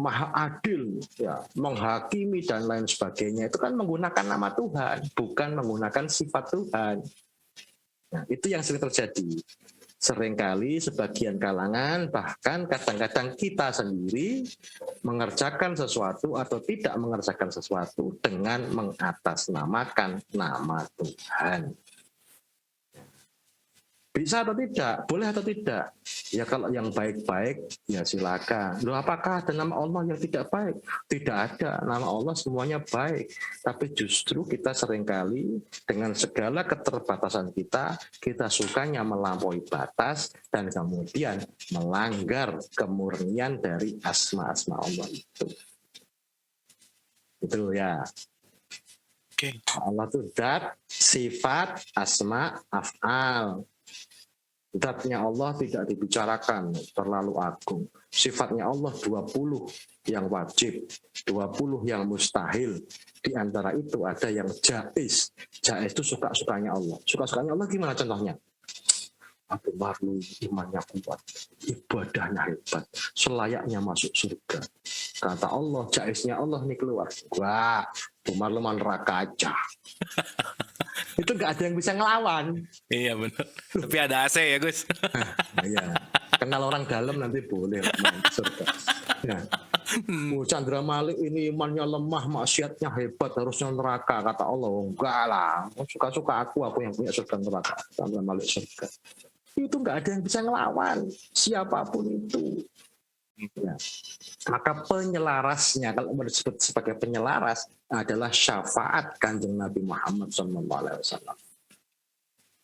maha adil, ya, menghakimi dan lain sebagainya, itu kan menggunakan nama Tuhan, bukan menggunakan sifat Tuhan. Nah, itu yang sering terjadi. Seringkali sebagian kalangan, bahkan kadang-kadang kita sendiri mengerjakan sesuatu atau tidak mengerjakan sesuatu dengan mengatasnamakan nama Tuhan. Bisa atau tidak? Boleh atau tidak? Ya kalau yang baik-baik, ya silakan. Loh, apakah ada nama Allah yang tidak baik? Tidak ada. Nama Allah semuanya baik. Tapi justru kita seringkali dengan segala keterbatasan kita sukanya melampaui batas dan kemudian melanggar kemurnian dari asma-asma Allah itu. Itu ya. Oke. Allah itu dat, sifat, asma, af'al. Zatnya Allah tidak dibicarakan, terlalu agung. Sifatnya Allah 20 yang wajib, 20 yang mustahil. Di antara itu ada yang jaiz. Jaiz itu suka-sukanya Allah. Suka-sukanya Allah gimana contohnya? Abu Marlu imannya kuat, ibadahnya hebat, selayaknya masuk surga. Kata Allah, jaisnya Allah nih keluar. Wah, Abu Marlu mah neraka aja. Itu nggak ada yang bisa ngelawan. Iya benar. Tapi ada AC ya Gus. Iya. Kenal orang dalam nanti boleh masuk surga. Nah, Chandra Malik ini imannya lemah, maksiatnya hebat, harusnya neraka. Kata Allah, enggak lah, suka-suka aku yang punya surga neraka. Chandra Malik surga. Itu nggak ada yang bisa ngelawan siapapun itu. Ya. Maka penyelarasnya, kalau disebut sebagai penyelaras, adalah syafaat Kanjeng Nabi Muhammad SAW.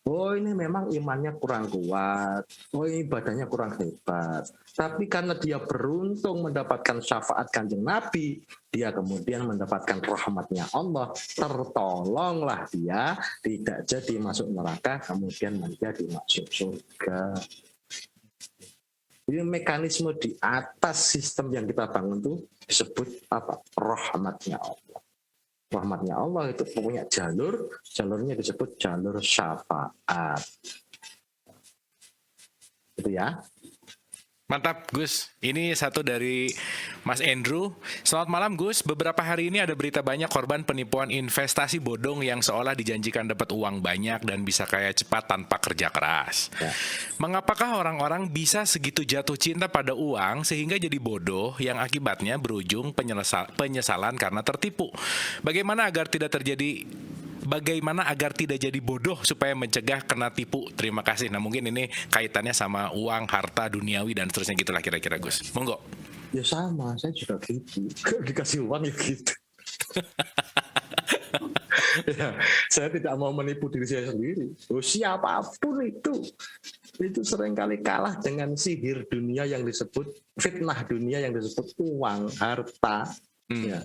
Oh ini memang imannya kurang kuat, oh ini ibadahnya kurang hebat. Tapi karena dia beruntung mendapatkan syafaat Kanjeng Nabi, dia kemudian mendapatkan rahmatnya Allah, tertolonglah dia, tidak jadi masuk neraka, kemudian menjadi masuk surga. Jadi mekanisme di atas sistem yang kita bangun itu disebut apa? Rahmatnya Allah. Rahmatnya Allah itu punya jalurnya disebut jalur syafaat. Itu ya. Mantap Gus, ini satu dari Mas Andrew. Selamat malam Gus, beberapa hari ini ada berita banyak korban penipuan investasi bodong yang seolah dijanjikan dapat uang banyak dan bisa kaya cepat tanpa kerja keras. Ya. Mengapakah orang-orang bisa segitu jatuh cinta pada uang sehingga jadi bodoh yang akibatnya berujung penyesalan karena tertipu? Bagaimana agar tidak jadi bodoh supaya mencegah kena tipu? Terima kasih. Nah mungkin ini kaitannya sama uang, harta, duniawi dan seterusnya gitulah kira-kira Gus. Monggo. Ya sama, saya juga gitu. Kalau dikasih uang ya gitu. Ya, saya tidak mau menipu diri saya sendiri. Siapapun itu seringkali kalah dengan sihir dunia yang disebut, fitnah dunia yang disebut uang, harta. Ya.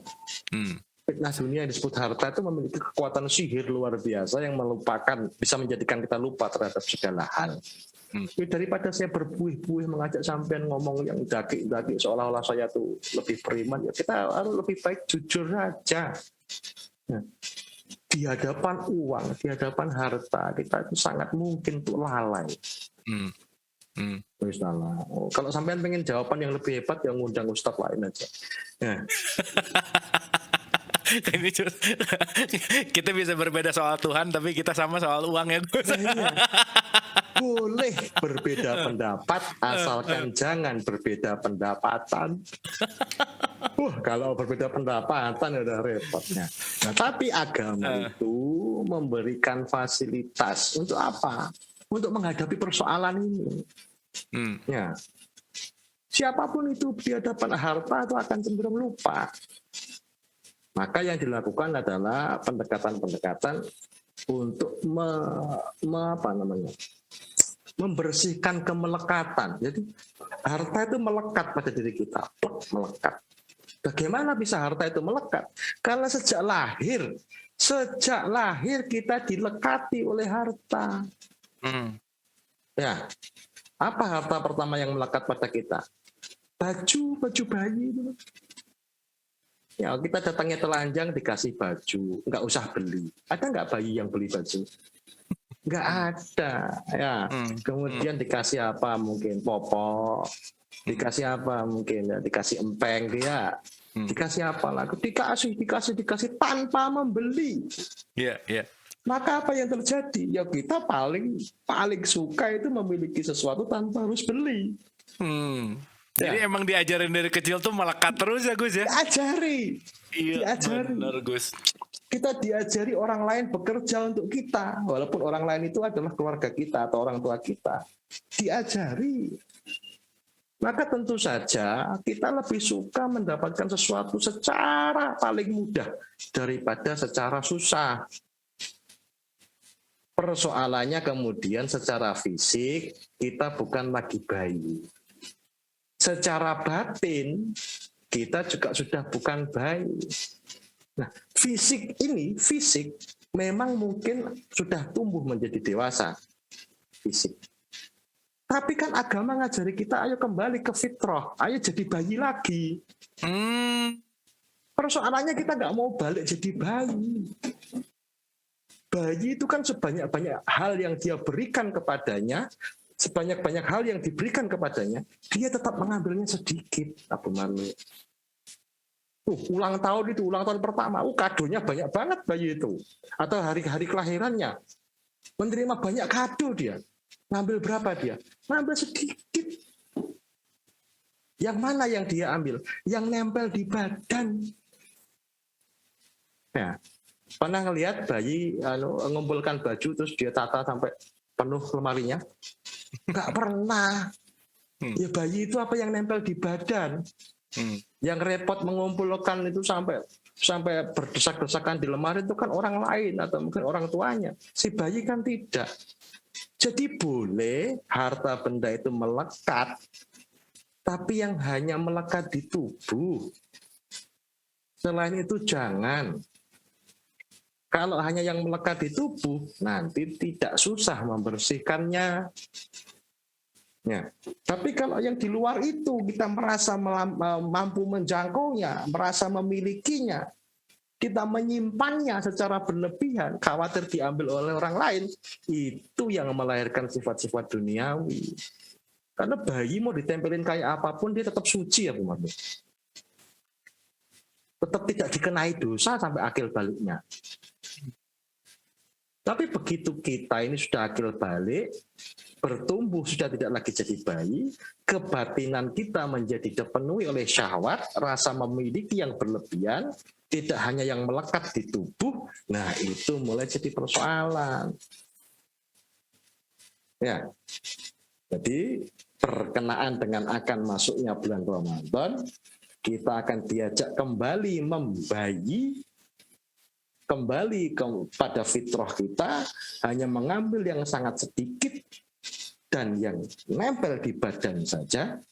Fitnah dunia yang disebut harta itu memiliki kekuatan sihir luar biasa yang bisa menjadikan kita lupa terhadap segala hal. Daripada saya berbuih-buih mengajak sampean ngomong yang daki-daki seolah-olah saya tuh lebih beriman, ya kita harus lebih baik jujur aja. Nah, di hadapan uang, di hadapan harta, kita itu sangat mungkin tuh lalai. Salah. Kalau sampean pengen jawaban yang lebih hebat, yang ngundang ustadz lain aja. Nah. Ini kita bisa berbeda soal Tuhan, tapi kita sama soal uang ya Gus. Iya. Boleh berbeda pendapat, asalkan jangan berbeda pendapatan. Kalau berbeda pendapatan udah repotnya. Nah, tapi agama itu memberikan fasilitas untuk apa? Untuk menghadapi persoalan ini. Ya. Siapapun itu di hadapan harta itu akan cenderung lupa. Maka yang dilakukan adalah pendekatan-pendekatan untuk membersihkan kemelekatan. Jadi harta itu melekat pada diri kita, melekat. Bagaimana bisa harta itu melekat? Karena sejak lahir kita dilekati oleh harta. Ya, apa harta pertama yang melekat pada kita? Baju bayi itu. Ya, kita datangnya telanjang dikasih baju, nggak usah beli. Ada nggak bayi yang beli baju? Nggak ada. Ya, kemudian dikasih apa? Mungkin popok, dikasih apa? Mungkin ya, dikasih empeng dia, dikasih apa lagi? Dikasih tanpa membeli. Iya. Maka apa yang terjadi? Ya kita paling suka itu memiliki sesuatu tanpa harus beli. Jadi emang diajarin dari kecil tuh melekat terus ya Gus ya? Diajari. Benar Gus. Kita diajari orang lain bekerja untuk kita. Walaupun orang lain itu adalah keluarga kita atau orang tua kita. Diajari. Maka tentu saja kita lebih suka mendapatkan sesuatu secara paling mudah daripada secara susah. Persoalannya kemudian secara fisik kita bukan lagi bayi. Secara batin kita juga sudah bukan bayi. Nah, fisik memang mungkin sudah tumbuh menjadi dewasa. Fisik. Tapi kan agama ngajari kita ayo kembali ke fitrah, ayo jadi bayi lagi. Persoalannya kita nggak mau balik jadi bayi. Bayi itu kan sebanyak-banyak hal yang dia berikan kepadanya, sebanyak-banyak hal yang diberikan kepadanya, dia tetap mengambilnya sedikit, Abu Marle. Ulang tahun pertama, kadonya banyak banget bayi itu. Atau hari-hari kelahirannya, menerima banyak kado dia. Ngambil berapa dia? Ngambil sedikit. Yang mana yang dia ambil? Yang nempel di badan. Nah, pernah ngelihat bayi ngumpulkan baju terus dia tata sampai penuh lemarinya? Nggak pernah. Ya bayi itu apa yang nempel di badan. Yang repot mengumpulkan itu sampai berdesak-desakan di lemari itu kan orang lain atau mungkin orang tuanya. Si bayi kan tidak. Jadi boleh harta benda itu melekat, tapi yang hanya melekat di tubuh. Selain itu jangan. Kalau hanya yang melekat di tubuh, nanti tidak susah membersihkannya. Ya. Tapi kalau yang di luar itu kita merasa mampu menjangkaunya, merasa memilikinya, kita menyimpannya secara berlebihan, khawatir diambil oleh orang lain, itu yang melahirkan sifat-sifat duniawi. Karena bayi mau ditempelin kayak apapun, dia tetap suci ya Bu Marle. Tetap tidak dikenai dosa sampai akil baliknya. Tapi begitu kita ini sudah akil balik, bertumbuh sudah tidak lagi jadi bayi, kebatinan kita menjadi dipenuhi oleh syahwat, rasa memiliki yang berlebihan, tidak hanya yang melekat di tubuh, nah itu mulai jadi persoalan. Ya, jadi berkenaan dengan akan masuknya bulan Ramadan, kita akan diajak kembali membayi, kembali kepada fitrah kita, hanya mengambil yang sangat sedikit dan yang nempel di badan saja.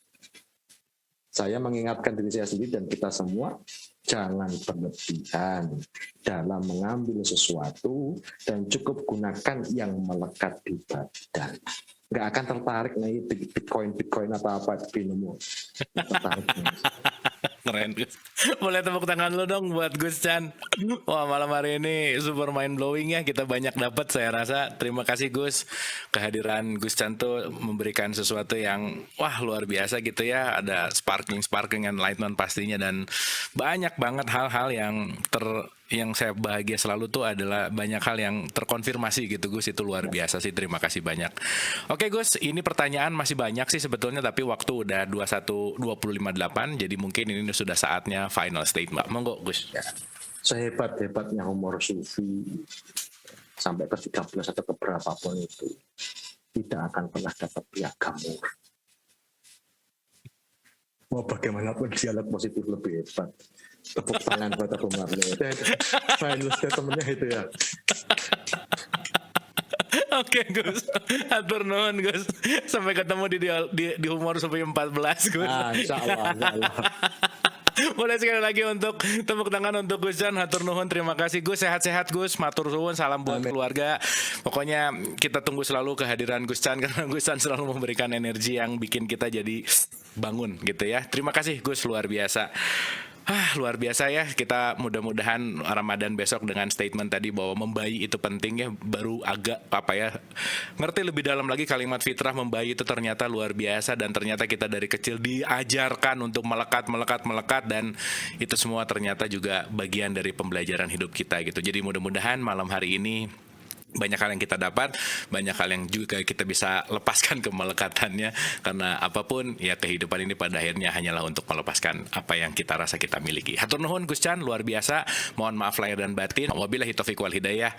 Saya mengingatkan diri saya sendiri dan kita semua, jangan berlebihan dalam mengambil sesuatu dan cukup gunakan yang melekat di badan. Nggak akan tertarik nih Bitcoin atau apa binomo. Tertarik. Keren Gus. Boleh tepuk tangan lo dong buat Gus Chan. Wah, malam hari ini super mind blowing ya. Kita banyak dapat saya rasa. Terima kasih Gus. Kehadiran Gus Chan tuh memberikan sesuatu yang wah luar biasa gitu ya. Ada sparkling enlightenment pastinya, dan banyak banget hal-hal yang saya bahagia selalu tuh adalah banyak hal yang terkonfirmasi gitu Gus. Itu luar biasa sih, terima kasih banyak. Oke Gus, ini pertanyaan masih banyak sih sebetulnya, tapi waktu udah 21.25.8, jadi mungkin ini sudah saatnya final statement. Monggo Gus. Ya, sehebat-hebatnya umur sufi sampai ke 13 atau ke berapapun itu tidak akan pernah dapat piagam. Mau bagaimanapun dialog positif lebih hebat. Tepuk tangan buat Abu Marle. Final statementnya itu ya. Oke Gus, atur nuhun Gus. Sampai ketemu di humor sampai 14 Gus. Insya Allah. Boleh sekali lagi untuk tepuk tangan untuk Gus Chan. Hatur nuhun, terima kasih Gus. Sehat-sehat Gus. Matur suwun, salam buat keluarga. Pokoknya kita tunggu selalu kehadiran Gus Chan, karena Gus Chan selalu memberikan energi yang bikin kita jadi bangun gitu ya. Terima kasih Gus, luar biasa. Luar biasa ya. Kita mudah-mudahan Ramadan besok dengan statement tadi bahwa membayi itu penting ya, baru agak ngerti lebih dalam lagi kalimat fitrah membayi itu ternyata luar biasa, dan ternyata kita dari kecil diajarkan untuk melekat, dan itu semua ternyata juga bagian dari pembelajaran hidup kita gitu. Jadi mudah-mudahan malam hari ini banyak hal yang kita dapat, banyak hal yang juga kita bisa lepaskan kemelekatannya, karena apapun ya kehidupan ini pada akhirnya hanyalah untuk melepaskan apa yang kita rasa kita miliki. Hatur nuhun Gus Chan, luar biasa. Mohon maaf lahir dan batin. Wabillahi taufiq wal hidayah.